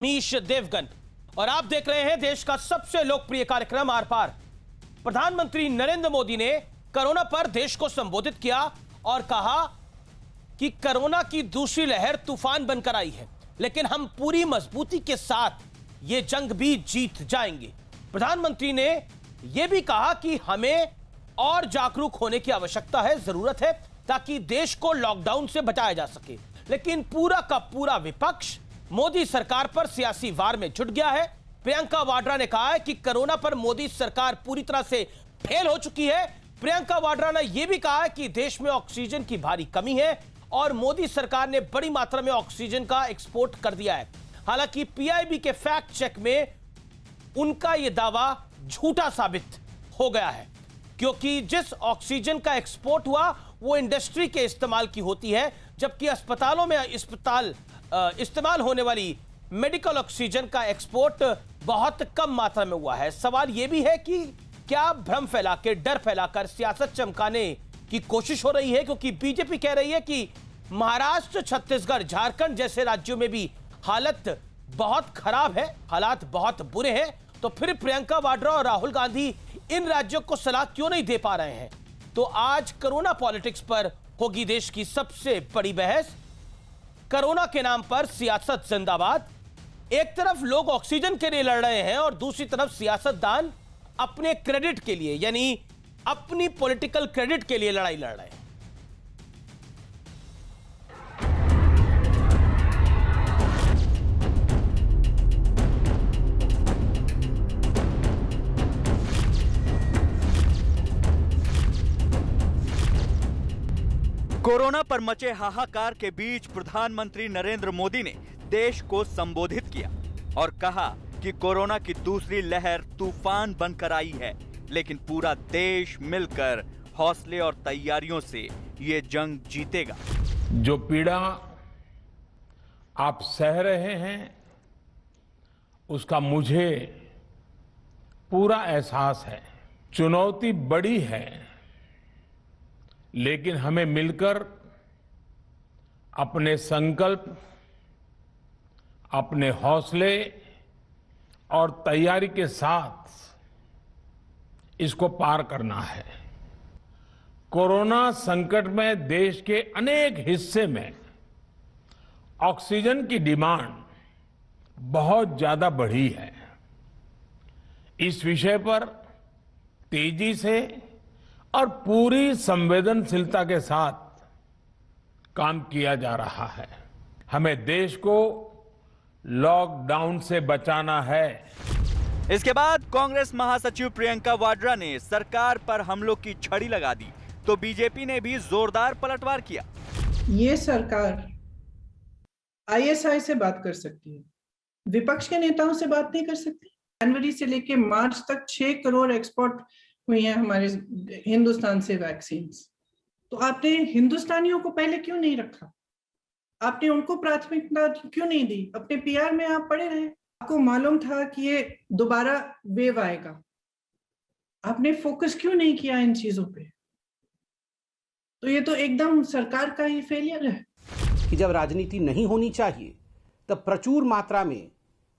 मीश देवगन और आप देख रहे हैं देश का सबसे लोकप्रिय कार्यक्रम आर पार। प्रधानमंत्री नरेंद्र मोदी ने कोरोना पर देश को संबोधित किया और कहा कि कोरोना की दूसरी लहर तूफान बनकर आई है, लेकिन हम पूरी मजबूती के साथ ये जंग भी जीत जाएंगे। प्रधानमंत्री ने यह भी कहा कि हमें और जागरूक होने की आवश्यकता है, जरूरत है, ताकि देश को लॉकडाउन से बचाया जा सके। लेकिन पूरा का पूरा विपक्ष मोदी सरकार पर सियासी वार में जुट गया है। प्रियंका वाड्रा ने कहा है कि कोरोना पर मोदी सरकार पूरी तरह से फेल हो चुकी है। प्रियंका वाड्रा ने यह भी कहा है कि देश में ऑक्सीजन की भारी कमी है और मोदी सरकार ने बड़ी मात्रा में ऑक्सीजन का एक्सपोर्ट कर दिया है। हालांकि पीआईबी के फैक्ट चेक में उनका यह दावा झूठा साबित हो गया है, क्योंकि जिस ऑक्सीजन का एक्सपोर्ट हुआ वो इंडस्ट्री के इस्तेमाल की होती है, जबकि अस्पतालों में इस्तेमाल होने वाली मेडिकल ऑक्सीजन का एक्सपोर्ट बहुत कम मात्रा में हुआ है। सवाल यह भी है कि क्या भ्रम फैला के, डर फैलाकर सियासत चमकाने की कोशिश हो रही है, क्योंकि बीजेपी कह रही है कि महाराष्ट्र, छत्तीसगढ़, झारखंड जैसे राज्यों में भी हालत बहुत खराब है, हालात बहुत बुरे हैं। तो फिर प्रियंका वाड्रा और राहुल गांधी इन राज्यों को सलाह क्यों नहीं दे पा रहे हैं? तो आज कोरोना पॉलिटिक्स पर होगी देश की सबसे बड़ी बहस। कोरोना के नाम पर सियासत जिंदाबाद। एक तरफ लोग ऑक्सीजन के लिए लड़ रहे हैं और दूसरी तरफ सियासतदान अपने क्रेडिट के लिए, यानी अपनी पॉलिटिकल क्रेडिट के लिए लड़ाई लड़ रहे हैं। कोरोना पर मचे हाहाकार के बीच प्रधानमंत्री नरेंद्र मोदी ने देश को संबोधित किया और कहा कि कोरोना की दूसरी लहर तूफान बनकर आई है, लेकिन पूरा देश मिलकर हौसले और तैयारियों से ये जंग जीतेगा। जो पीड़ा आप सह रहे हैं उसका मुझे पूरा एहसास है। चुनौती बड़ी है, लेकिन हमें मिलकर अपने संकल्प, अपने हौसले और तैयारी के साथ इसको पार करना है। कोरोना संकट में देश के अनेक हिस्से में ऑक्सीजन की डिमांड बहुत ज्यादा बढ़ी है। इस विषय पर तेजी से और पूरी संवेदनशीलता के साथ काम किया जा रहा है। हमें देश को लॉकडाउन से बचाना है। इसके बाद कांग्रेस महासचिव प्रियंका वाड्रा ने सरकार पर हमलों की छड़ी लगा दी, तो बीजेपी ने भी जोरदार पलटवार किया। ये सरकार आईएसआई से बात कर सकती है, विपक्ष के नेताओं से बात नहीं कर सकती। जनवरी से लेकर मार्च तक 6 करोड़ एक्सपोर्ट हुई है हमारे हिंदुस्तान से वैक्सीन। तो आपने हिंदुस्तानियों को पहले क्यों नहीं रखा? आपने उनको प्राथमिकता क्यों नहीं दी? अपने पीआर में आप पड़े रहे। आपको मालूम था कि ये दोबारा वेव आएगा, आपने फोकस क्यों नहीं किया इन चीजों पे? तो ये तो एकदम सरकार का ही फेलियर है कि जब राजनीति नहीं होनी चाहिए तब प्रचुर मात्रा में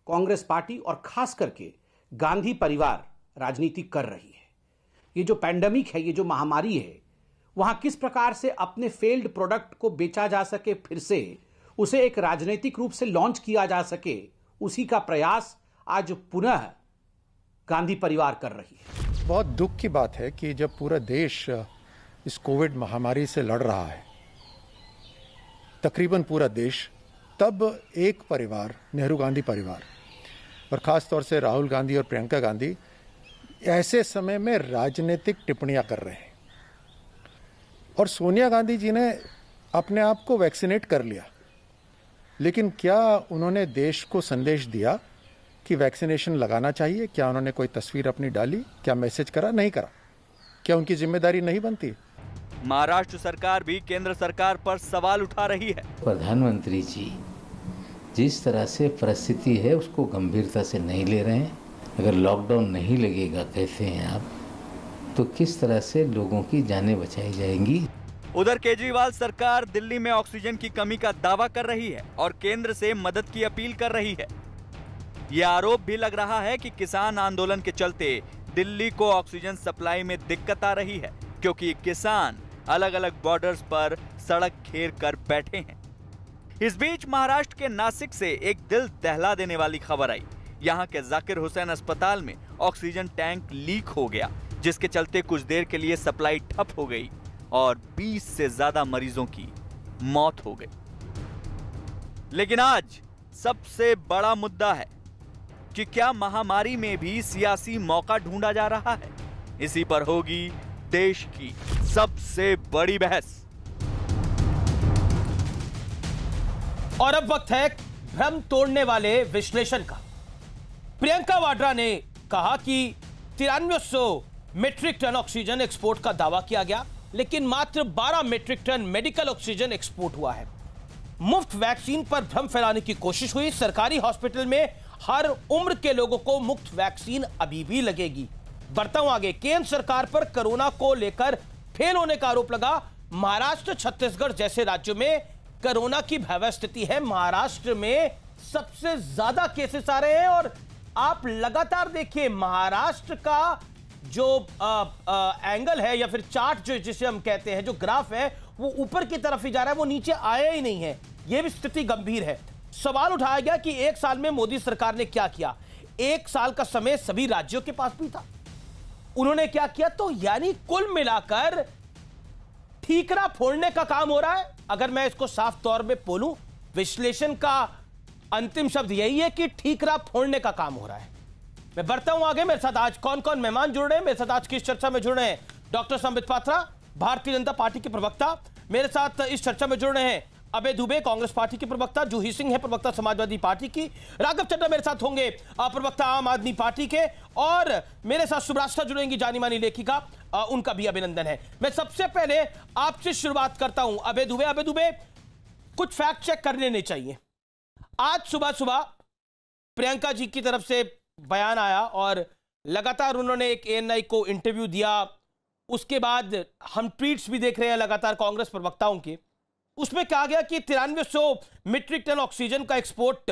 कांग्रेस पार्टी और खास करके गांधी परिवार राजनीति कर रही है। ये जो पैंडेमिक है, ये जो महामारी है, वहां किस प्रकार से अपने फेल्ड प्रोडक्ट को बेचा जा सके, फिर से उसे एक राजनीतिक रूप से लॉन्च किया जा सके, उसी का प्रयास आज पुनः गांधी परिवार कर रही है। बहुत दुख की बात है कि जब पूरा देश इस कोविड महामारी से लड़ रहा है, तकरीबन पूरा देश, तब एक परिवार, नेहरू गांधी परिवार और खास तौर से राहुल गांधी और प्रियंका गांधी ऐसे समय में राजनीतिक टिप्पणियां कर रहे हैं। और सोनिया गांधी जी ने अपने आप को वैक्सीनेट कर लिया, लेकिन क्या उन्होंने देश को संदेश दिया कि वैक्सीनेशन लगाना चाहिए? क्या उन्होंने कोई तस्वीर अपनी डाली? क्या मैसेज करा? नहीं करा। क्या उनकी जिम्मेदारी नहीं बनती? महाराष्ट्र सरकार भी केंद्र सरकार पर सवाल उठा रही है। प्रधानमंत्री जी जिस तरह से परिस्थिति है उसको गंभीरता से नहीं ले रहे हैं। अगर लॉकडाउन नहीं लगेगा कहते हैं आप, तो किस तरह से लोगों की जानें बचाई जाएंगी? उधर केजरीवाल सरकार दिल्ली में ऑक्सीजन की कमी का दावा कर रही है और केंद्र से मदद की अपील कर रही है। यह आरोप भी लग रहा है कि किसान आंदोलन के चलते दिल्ली को ऑक्सीजन सप्लाई में दिक्कत आ रही है, क्योंकि किसान अलग अलग बॉर्डर्स पर सड़क घेर कर बैठे हैं। इस बीच महाराष्ट्र के नासिक से एक दिल दहला देने वाली खबर आई। यहां के जाकिर हुसैन अस्पताल में ऑक्सीजन टैंक लीक हो गया, जिसके चलते कुछ देर के लिए सप्लाई ठप हो गई और 20 से ज्यादा मरीजों की मौत हो गई। लेकिन आज सबसे बड़ा मुद्दा है कि क्या महामारी में भी सियासी मौका ढूंढा जा रहा है। इसी पर होगी देश की सबसे बड़ी बहस। और अब वक्त है भ्रम तोड़ने वाले विश्लेषण का। प्रियंका वाड्रा ने कहा कि 9300 मीट्रिक टन ऑक्सीजन एक्सपोर्ट का दावा किया गया, लेकिन मात्र 12 metric ton medical oxygen export हुआ है। मुफ्त वैक्सीन पर भ्रम फैलाने की कोशिश हुई। सरकारी हॉस्पिटल में हर उम्र के लोगों को मुफ्त वैक्सीन अभी भी लगेगी। बढ़ता हूं आगे। केंद्र सरकार पर कोरोना को लेकर फेल होने का आरोप लगा। महाराष्ट्र, छत्तीसगढ़ जैसे राज्यों में कोरोना की भयावह स्थिति है। महाराष्ट्र में सबसे ज्यादा केसेस आ रहे हैं और आप लगातार देखिए महाराष्ट्र का जो एंगल है या फिर चार्ट जो जिसे हम कहते हैं, जो ग्राफ है, वो ऊपर की तरफ ही जा रहा है, वो नीचे आया ही नहीं है। यह भी स्थिति गंभीर है। सवाल उठाया गया कि एक साल में मोदी सरकार ने क्या किया। एक साल का समय सभी राज्यों के पास भी था, उन्होंने क्या किया? तो यानी कुल मिलाकर ठीकरा फोड़ने का काम हो रहा है। अगर मैं इसको साफ तौर पे बोलूं, विश्लेषण का अंतिम शब्द यही है कि ठीकरा फोड़ने का काम हो रहा है। मैं बढ़ता हूं आगे। मेरे साथ आज कौन कौन मेहमान जुड़ रहे हैं, मेरे साथ आज की इस चर्चा में जुड़ रहे हैं डॉक्टर संबित पात्रा, भारतीय जनता पार्टी के प्रवक्ता। मेरे साथ इस चर्चा में जुड़ रहे हैं अभय दुबे, कांग्रेस पार्टी के प्रवक्ता। जूही सिंह है प्रवक्ता समाजवादी पार्टी की। राघव चड्ढा मेरे साथ होंगे प्रवक्ता आम आदमी पार्टी के। और मेरे साथ सुब्रास्था जुड़ेंगी जानी मानी लेखिका, उनका भी अभिनंदन है। मैं सबसे पहले आपसे शुरुआत करता हूं अभय दुबे। अभय दुबे, कुछ फैक्ट चेक कर लेने चाहिए। आज सुबह सुबह प्रियंका जी की तरफ से बयान आया और लगातार उन्होंने एक ANI को इंटरव्यू दिया। उसके बाद हम ट्वीट्स भी देख रहे हैं लगातार कांग्रेस प्रवक्ताओं के। उसमें कहा गया कि 9300 मीट्रिक टन ऑक्सीजन का एक्सपोर्ट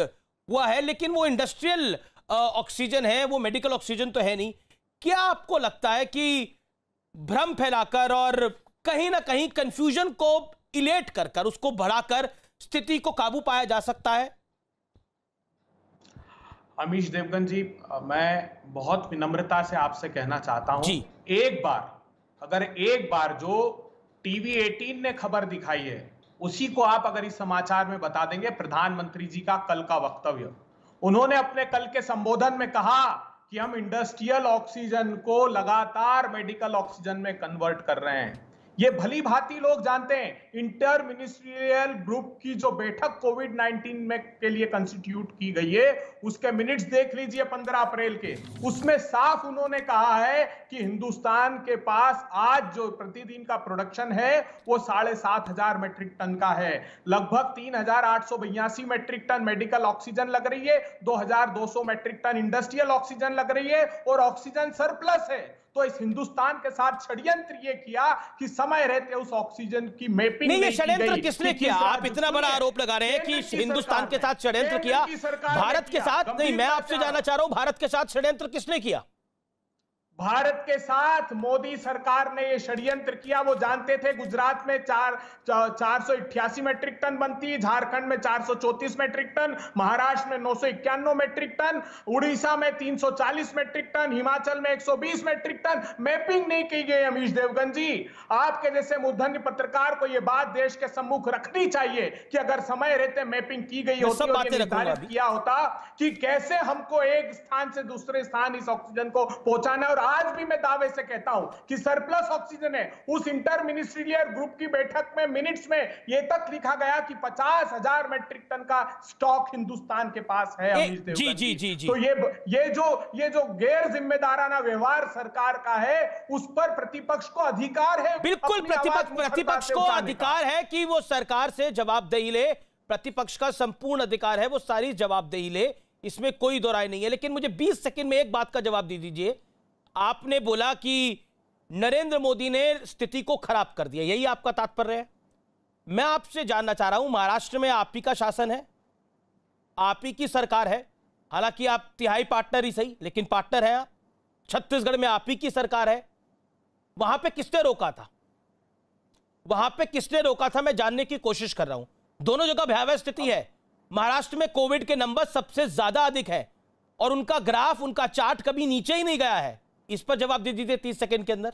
हुआ है, लेकिन वो इंडस्ट्रियल ऑक्सीजन है, वो मेडिकल ऑक्सीजन तो है नहीं। क्या आपको लगता है कि भ्रम फैलाकर और कहीं ना कहीं कंफ्यूजन को इलेट कर कर, उसको बढ़ाकर स्थिति को काबू पाया जा सकता है? अमीश देवगन जी, मैं बहुत विनम्रता से आपसे कहना चाहता हूं, अगर एक बार जो टीवी 18 ने खबर दिखाई है उसी को आप अगर इस समाचार में बता देंगे। प्रधानमंत्री जी का कल का वक्तव्य, उन्होंने अपने कल के संबोधन में कहा कि हम इंडस्ट्रियल ऑक्सीजन को लगातार मेडिकल ऑक्सीजन में कन्वर्ट कर रहे हैं। ये भली भांति लोग जानते हैं। इंटर मिनिस्ट्रियल ग्रुप की जो बैठक कोविड-19 में के लिए कंस्टिट्यूट की गई है, उसके मिनट्स देख लीजिए 15 अप्रैल के। उसमें साफ उन्होंने कहा है कि हिंदुस्तान के पास आज जो प्रतिदिन का प्रोडक्शन है वो 7,500 मीट्रिक टन का है। लगभग 3,882 मीट्रिक टन मेडिकल ऑक्सीजन लग रही है, 2,200 मीट्रिक टन इंडस्ट्रियल ऑक्सीजन लग रही है और ऑक्सीजन सरप्लस है। तो इस हिंदुस्तान के साथ षड्यंत्र ये किया कि समय रहते उस ऑक्सीजन की मैपिंग नहीं, ये षड्यंत्र किसने किया? आप इतना बड़ा आरोप लगा रहे हैं कि हिंदुस्तान के साथ षड्यंत्र किया, भारत के साथ नहीं। मैं आपसे जानना चाह रहा हूं, भारत के साथ षड्यंत्र किसने किया? भारत के साथ मोदी सरकार ने यह षड्यंत्र किया। वो जानते थे गुजरात में 488 मीट्रिक टन बनती, झारखंड में 434 मीट्रिक टन, महाराष्ट्र में 991 मीट्रिक टन, उड़ीसा में 340 मीट्रिक टन, हिमाचल में 120 मीट्रिक टन। मैपिंग नहीं की गई। अमीश देवगन जी, आपके जैसे मूर्धन्य पत्रकार को यह बात देश के सम्मुख रखनी चाहिए कि अगर समय रहते मैपिंग की गई होती और निर्धारित किया होता कि कैसे हमको एक स्थान से दूसरे स्थान इस ऑक्सीजन को पहुंचाना है। और आज भी मैं दावे से कहता हूं कि सरप्लस ऑक्सीजन है। उस इंटर मिनिस्ट्रियल ग्रुप की बैठक में मिनट्स में यह तक लिखा गया कि 50,000 मीट्रिक टन का स्टॉक हिंदुस्तान के पास है। जी। तो ये जो गैर जिम्मेदाराना व्यवहार सरकार का है, उस पर प्रतिपक्ष को अधिकार है। बिल्कुल, प्रतिपक्ष को अधिकार है कि वो सरकार से जवाबदेही ले। प्रतिपक्ष का संपूर्ण अधिकार है, वो सारी जवाबदेही ले, इसमें कोई दो राय नहीं है। लेकिन मुझे 20 सेकंड में एक बात का जवाब दे दीजिए। आपने बोला कि नरेंद्र मोदी ने स्थिति को खराब कर दिया, यही आपका तात्पर्य है? मैं आपसे जानना चाह रहा हूं, महाराष्ट्र में आप ही का शासन है, आप ही की सरकार है, हालांकि आप तिहाई पार्टनर ही सही, लेकिन पार्टनर है आप। छत्तीसगढ़ में आप ही की सरकार है। वहां पे किसने रोका था? वहां पे किसने रोका था, मैं जानने की कोशिश कर रहा हूं। दोनों जगह भयावह स्थिति है। महाराष्ट्र में कोविड के नंबर सबसे ज्यादा अधिक है और उनका ग्राफ, उनका चार्ट कभी नीचे ही नहीं गया है। इस पर जवाब दे दीजिए 30 सेकंड के अंदर।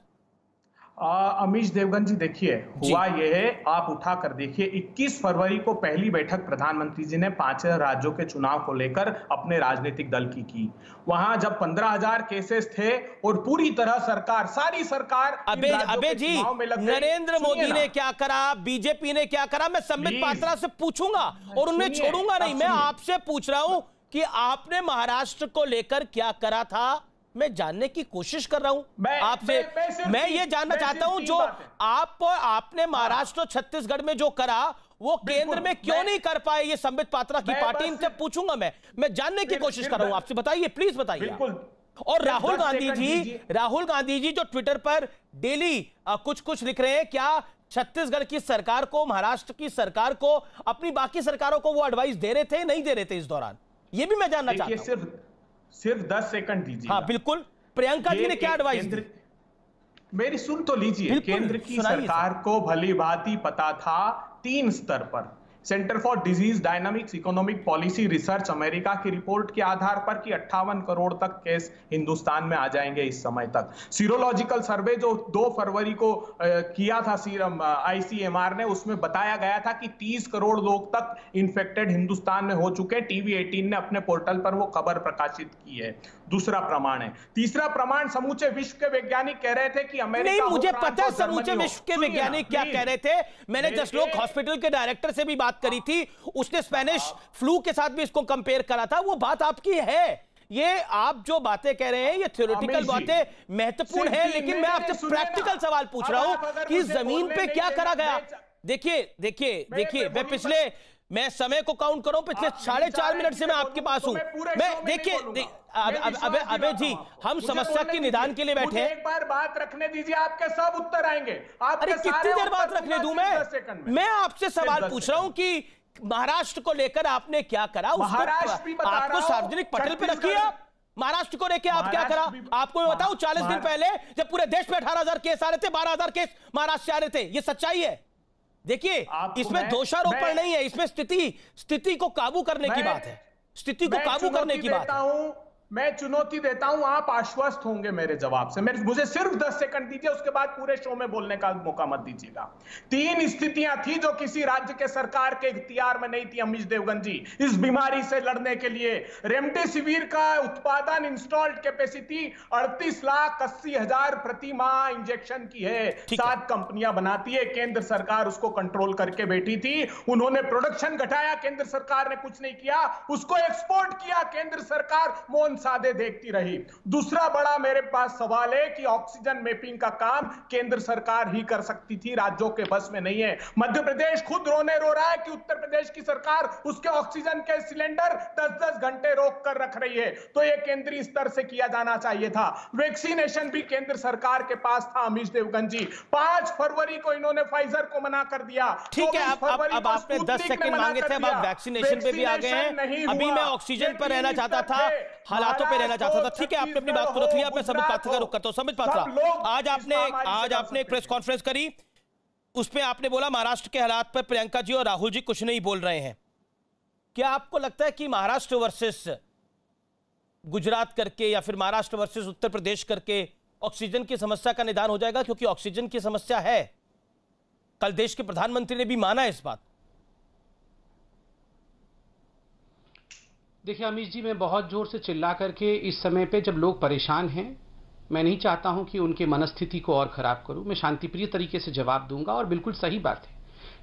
अमीश देवगन जी, देखिए हुआ यह है, आप उठा कर देखिए 21 फरवरी को पहली बैठक प्रधानमंत्री जी ने 5 राज्यों के चुनाव को लेकर अपने राजनीतिक दल की। वहां जब 15,000 केसेस थे और पूरी तरह सरकार, सारी सरकार अबे जी, नरेंद्र मोदी ने क्या करा, बीजेपी ने क्या करा, मैं संबित पात्रा से पूछूंगा और उन्हें छोड़ूंगा नहीं। मैं आपसे पूछ रहा हूं कि आपने महाराष्ट्र को लेकर क्या करा था, मैं जानने की कोशिश कर रहा हूं आपसे। मैं ये जानना चाहता हूं जो आपने महाराष्ट्र और छत्तीसगढ़ में जो करा वो केंद्र में क्यों नहीं कर पाए, ये संबित पात्रा की पार्टी, इनसे पूछूंगा। मैं जानने की कोशिश कर रहा हूं आपसे, बताइए, प्लीज बताइए। और राहुल गांधी जी जो ट्विटर पर डेली कुछ लिख रहे हैं, क्या छत्तीसगढ़ की सरकार को, महाराष्ट्र की सरकार को, अपनी बाकी सरकारों को वो एडवाइस दे रहे थे, नहीं दे रहे थे इस दौरान? ये भी मैं जानना चाहता हूं। सिर्फ 10 सेकंड दीजिए। हाँ बिल्कुल। प्रियंका जी ने क्या एडवाइस दी? मेरी सुन तो लीजिए। केंद्र की सरकार को भली भांति पता था 3 स्तर पर, centre for disease dynamics economic policy research America की रिपोर्ट के आधार पर कि 58 करोड़ तक केस हिंदुस्तान में आ जाएंगे इस समय तक। सीरोलॉजिकल सर्वे जो 2 फरवरी को किया था सीरम आईसीएमआर ने, उसमें बताया गया था कि 30 करोड़ लोग तक इन्फेक्टेड हिंदुस्तान में हो चुके। टीवी 18 ने अपने पोर्टल पर वो खबर प्रकाशित की है। दूसरा प्रमाण है। तीसरा प्रमाण, समूचे विश्व के वैज्ञानिक कह रहे थे कि अमेरिका, नहीं मुझे पता है समूचे विश्व के वैज्ञानिक क्या कह रहे थे। मैंने जसलोक हॉस्पिटल के डायरेक्टर से भी बात करी थी, उसने स्पेनिश फ्लू के साथ भी इसको कंपेयर करा था। वो बात आपकी है। ये आप जो बातें कह रहे हैं ये थ्योरेटिकल बातें महत्वपूर्ण है, लेकिन मैं आपसे प्रैक्टिकल सवाल पूछ रहा हूं कि जमीन पे क्या करा गया। देखिए मैं समय को काउंट करूं, पिछले 4.5 मिनट से मैं आपके पास हूं। मैं देखिए अबे जी, हम समस्या के निदान के लिए बैठे हैं। एक बार बात रखने दीजिए, आपके सब उत्तर आएंगे। अरे कितनी देर बात रखने दूं मैं आपसे सवाल पूछ रहा हूं कि महाराष्ट्र को लेकर आपने क्या करा, आपको सार्वजनिक पटल पे रखिए। महाराष्ट्र को लेकर आप क्या करा, आपको मैं बताऊं, 40 दिन पहले जब पूरे देश में 18,000 केस आ रहे थे, 12,000 केस महाराष्ट्र से आ रहे थे। ये सच्चाई है। देखिए इसमें दोषारोपण नहीं है, इसमें स्थिति को काबू करने की बात है। स्थिति को काबू करने की बात है। मैं चुनौती देता हूं, आप आश्वस्त होंगे मेरे जवाब से। मुझे सिर्फ 10 सेकंड दीजिए, उसके बाद पूरे शो में बोलने का मौका मत दीजिएगा। 3 स्थितियां थी जो किसी राज्य के सरकार के इख्तियार में नहीं थी अमीश देवगन जी, इस बीमारी से लड़ने के लिए। रेमडेसिविर का उत्पादन, इंस्टॉल्ड कैपेसिटी 38,80,000 प्रति माह इंजेक्शन की है। 7 कंपनियां बनाती है, केंद्र सरकार उसको कंट्रोल करके बैठी थी। उन्होंने प्रोडक्शन घटाया, केंद्र सरकार ने कुछ नहीं किया। उसको एक्सपोर्ट किया, केंद्र सरकार मौन सादे देखती रही। दूसरा बड़ा मेरे पास सवाल है कि ऑक्सीजन मैपिंग का काम केंद्र सरकार ही कर सकती थी, राज्यों के बस में नहीं है। मध्य प्रदेश खुद रो रहा है कि उत्तर प्रदेश की सरकार उसके ऑक्सीजन के सिलेंडर 10-10 घंटे रोक कर रख रही है। तो यह केंद्रीय स्तर से किया जाना चाहिए था। वैक्सीनेशन भी केंद्र सरकार के पास था अमीश देवगन जी। 5 फरवरी को इन्होंने फाइजर को मना कर दिया। ठीक है, अब आपने 10 सेकंड मांगे थे, अब आप वैक्सीनेशन पे भी आ गए हैं। अभी मैं ऑक्सीजन पर रहना चाहता था, हालातों पे रहना चाहता था। ठीक है, आपने अपनी बात को रख लिया। मैं संबित पात्रा का रुख करता हूं। संबित पात्रा, आज आपने एक प्रेस कॉन्फ्रेंस करी, उसमें आपने बोला महाराष्ट्र के हालात पर प्रियंका जी और राहुल जी कुछ नहीं बोल रहे हैं। क्या आपको लगता है कि महाराष्ट्र वर्सेस गुजरात करके या फिर महाराष्ट्र वर्सेस उत्तर प्रदेश करके ऑक्सीजन की समस्या का निदान हो जाएगा? क्योंकि ऑक्सीजन की समस्या है, कल देश के प्रधानमंत्री ने भी माना इस बात। देखिए अमीश जी, मैं बहुत जोर से चिल्ला करके इस समय पे जब लोग परेशान हैं, मैं नहीं चाहता हूं कि उनके मनस्थिति को और खराब करूं। मैं शांतिप्रिय तरीके से जवाब दूंगा और बिल्कुल सही बात है।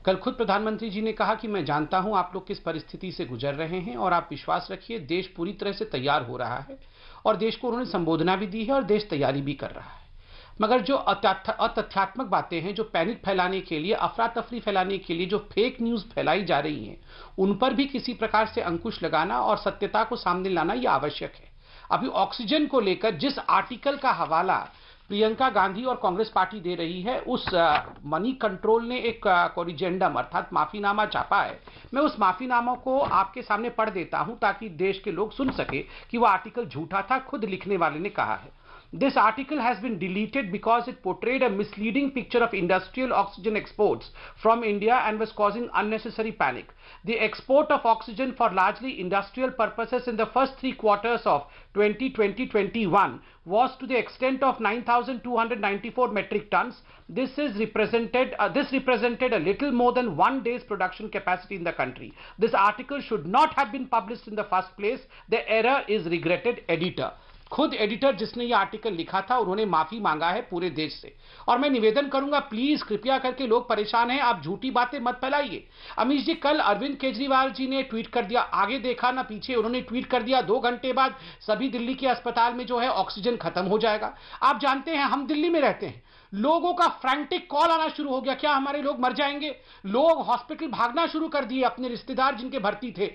कल खुद प्रधानमंत्री जी ने कहा कि मैं जानता हूं आप लोग किस परिस्थिति से गुजर रहे हैं और आप विश्वास रखिए देश पूरी तरह से तैयार हो रहा है। और देश को उन्होंने संबोधना भी दी है और देश तैयारी भी कर रहा है। मगर जो अतथ्यात्मक बातें हैं, जो पैनिक फैलाने के लिए, अफरा तफरी फैलाने के लिए जो फेक न्यूज़ फैलाई जा रही हैं, उन पर भी किसी प्रकार से अंकुश लगाना और सत्यता को सामने लाना यह आवश्यक है। अभी ऑक्सीजन को लेकर जिस आर्टिकल का हवाला प्रियंका गांधी और कांग्रेस पार्टी दे रही है, उस मनी कंट्रोल ने एक कोरिजेंडम अर्थात माफीनामा छापा है। मैं उस माफीनामा को आपके सामने पढ़ देता हूं ताकि देश के लोग सुन सके कि वो आर्टिकल झूठा था। खुद लिखने वाले ने कहा है, This article has been deleted because it portrayed a misleading picture of industrial oxygen exports from India and was causing unnecessary panic. The export of oxygen for largely industrial purposes in the first 3 quarters of 2020-21 was to the extent of 9,294 metric tons. This represented a little more than 1 day's production capacity in the country. This article should not have been published in the first place. The error is regretted, editor. खुद editor जिसने ये article लिखा था उन्होंने माफी मांगा है पूरे देश से। और मैं निवेदन करूंगा, प्लीज कृपया करके, लोग परेशान हैं, आप झूठी बातें मत फैलाइए। अमीश जी, कल अरविंद केजरीवाल जी ने ट्वीट कर दिया, आगे देखा ना पीछे, उन्होंने ट्वीट कर दिया 2 घंटे बाद सभी दिल्ली के अस्पताल में जो है ऑक्सीजन खत्म हो जाएगा। आप जानते हैं हम दिल्ली में रहते हैं, लोगों का फ्रैंटिक कॉल आना शुरू हो गया, क्या हमारे लोग मर जाएंगे। लोग हॉस्पिटल भागना शुरू कर दिए, अपने रिश्तेदार जिनके भर्ती थे।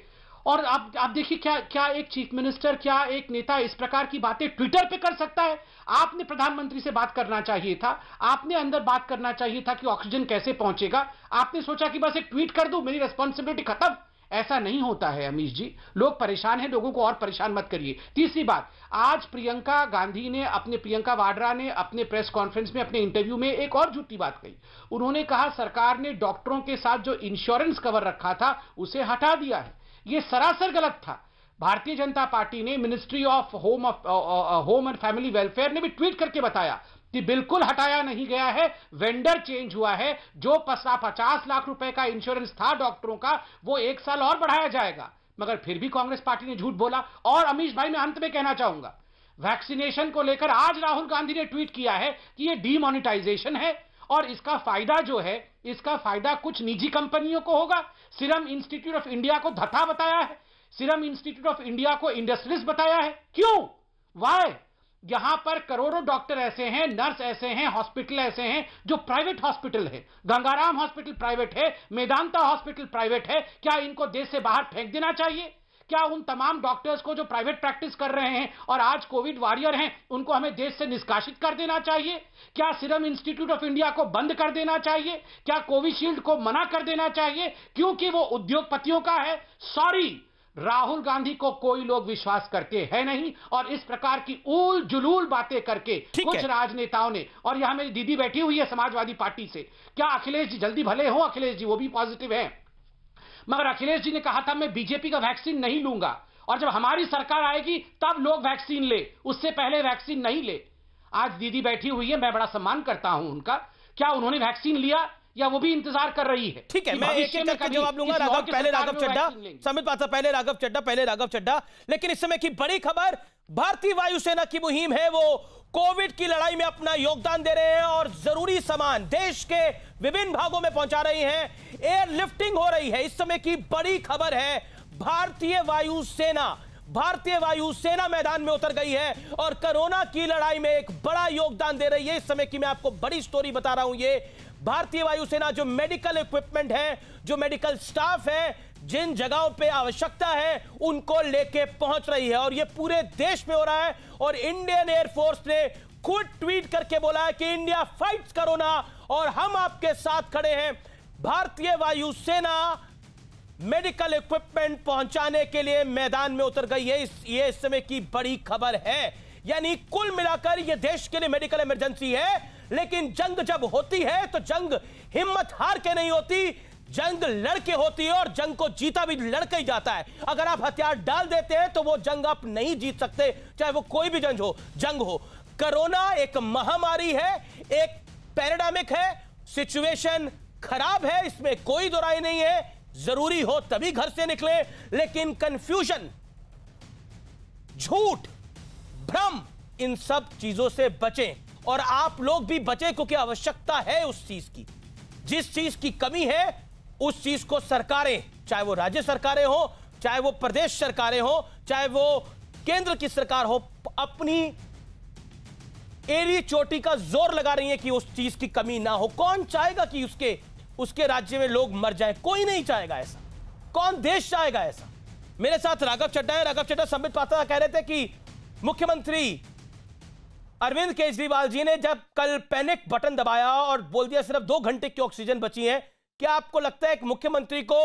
और आप देखिए क्या एक चीफ मिनिस्टर, क्या एक नेता इस प्रकार की बातें ट्विटर पे कर सकता है। आपने प्रधानमंत्री से बात करना चाहिए था, आपने अंदर बात करना चाहिए था कि ऑक्सीजन कैसे पहुंचेगा। आपने सोचा कि बस एक ट्वीट कर दूं, मेरी रेस्पॉन्सिबिलिटी खत्म। ऐसा नहीं होता है अमीश जी, लोग परेशान हैं, लोगों को और परेशान मत करिए। तीसरी बात, आज प्रियंका गांधी ने प्रियंका वाड्रा ने अपने प्रेस कॉन्फ्रेंस में, अपने इंटरव्यू में एक और झूठी बात कही। उन्होंने कहा सरकार ने डॉक्टरों के साथ जो इंश्योरेंस कवर रखा था उसे हटा दिया है। ये सरासर गलत था। भारतीय जनता पार्टी ने, ministry of home and family welfare ने भी ट्वीट करके बताया कि बिल्कुल हटाया नहीं गया है, वेंडर चेंज हुआ है। जो 50 लाख रुपए का इंश्योरेंस था डॉक्टरों का, वो 1 साल और बढ़ाया जाएगा। मगर फिर भी कांग्रेस पार्टी ने झूठ बोला। और अमीश भाई, मैं अंत में कहना चाहूंगा, वैक्सीनेशन को लेकर आज राहुल गांधी ने ट्वीट किया है कि ये डीमोनेटाइजेशन है और इसका फायदा जो है, इसका फायदा कुछ निजी कंपनियों को होगा। सीरम इंस्टीट्यूट ऑफ इंडिया को धथा बताया है, सीरम इंस्टीट्यूट ऑफ इंडिया को इंडस्ट्रीज बताया है। क्यों? वाई? यहां पर करोड़ों डॉक्टर ऐसे हैं, नर्स ऐसे हैं, हॉस्पिटल ऐसे हैं जो प्राइवेट हॉस्पिटल है। गंगाराम हॉस्पिटल प्राइवेट है, मेदांता हॉस्पिटल प्राइवेट है। क्या इनको देश से बाहर फेंक देना चाहिए? क्या उन तमाम डॉक्टर्स को जो प्राइवेट प्रैक्टिस कर रहे हैं और आज कोविड वॉरियर हैं, उनको हमें देश से निष्कासित कर देना चाहिए? क्या सीरम इंस्टीट्यूट ऑफ इंडिया को बंद कर देना चाहिए? क्या कोविशील्ड को मना कर देना चाहिए क्योंकि वो उद्योगपतियों का है? सॉरी, राहुल गांधी को कोई लोग विश्वास करते हैं नहीं। और इस प्रकार की उल जुलूल बातें करके कुछ राजनेताओं ने, और यहां मेरी दीदी बैठी हुई है समाजवादी पार्टी से, क्या अखिलेश जी जल्दी भले हो? अखिलेश जी वो भी पॉजिटिव है, मगर अखिलेश जी ने कहा था मैं बीजेपी का वैक्सीन नहीं लूंगा और जब हमारी सरकार आएगी तब लोग वैक्सीन ले, उससे पहले वैक्सीन नहीं ले। आज दीदी बैठी हुई है, मैं बड़ा सम्मान करता हूं उनका। क्या उन्होंने वैक्सीन लिया या वो भी इंतजार कर रही है? ठीक है, मैं एक-एक करके जवाब लूंगा। पहले राघव चड्ढा, समित पात्रा, पहले राघव चड्ढा। लेकिन इस समय की बड़ी खबर, भारतीय वायुसेना की मुहिम है, वो कोविड की लड़ाई में अपना योगदान दे रहे हैं और जरूरी सामान देश के विभिन्न भागों में पहुंचा रही हैं। एयर लिफ्टिंग हो रही है। इस समय की बड़ी खबर है, भारतीय वायुसेना मैदान में उतर गई है और कोरोना की लड़ाई में एक बड़ा योगदान दे रही है। इस समय की मैं आपको बड़ी स्टोरी बता रहा हूं। ये भारतीय वायुसेना जो मेडिकल इक्विपमेंट है, जो मेडिकल स्टाफ है, जिन जगहों पे आवश्यकता है उनको लेके पहुंच रही है और ये पूरे देश में हो रहा है। और इंडियन एयरफोर्स ने खुद ट्वीट करके बोला है कि इंडिया फाइट्स कोरोना और हम आपके साथ खड़े हैं। भारतीय वायुसेना मेडिकल इक्विपमेंट पहुंचाने के लिए मैदान में उतर गई है। ये इस समय की बड़ी खबर है। यानी कुल मिलाकर ये देश के लिए मेडिकल इमरजेंसी है, लेकिन जंग जब होती है तो जंग हिम्मत हार के नहीं होती, जंग लड़के होती है और जंग को जीता भी लड़के ही जाता है। अगर आप हथियार डाल देते हैं तो वो जंग आप नहीं जीत सकते, चाहे वो कोई भी जंग हो। कोरोना एक महामारी है, एक पैराडामिक है, सिचुएशन खराब है, इसमें कोई दो राय नहीं है। जरूरी हो तभी घर से निकले, लेकिन कंफ्यूजन, झूठ, भ्रम, इन सब चीजों से बचें और आप लोग भी बचें, क्योंकि आवश्यकता है उस चीज की। जिस चीज की कमी है उस चीज को सरकारें, चाहे वो राज्य सरकारें हो, चाहे वो प्रदेश सरकारें हो, चाहे वो केंद्र की सरकार हो, अपनी एड़ी चोटी का जोर लगा रही है कि उस चीज की कमी ना हो। कौन चाहेगा कि उसके राज्य में लोग मर जाएं? कोई नहीं चाहेगा ऐसा। कौन देश चाहेगा ऐसा? मेरे साथ राघव चड्ढा है। राघव चड्ढा, संबित पात्रा कह रहे थे कि मुख्यमंत्री अरविंद केजरीवाल जी ने जब कल पैनिक बटन दबाया और बोल दिया सिर्फ 2 घंटे की ऑक्सीजन बची है, क्या आपको लगता है कि मुख्यमंत्री को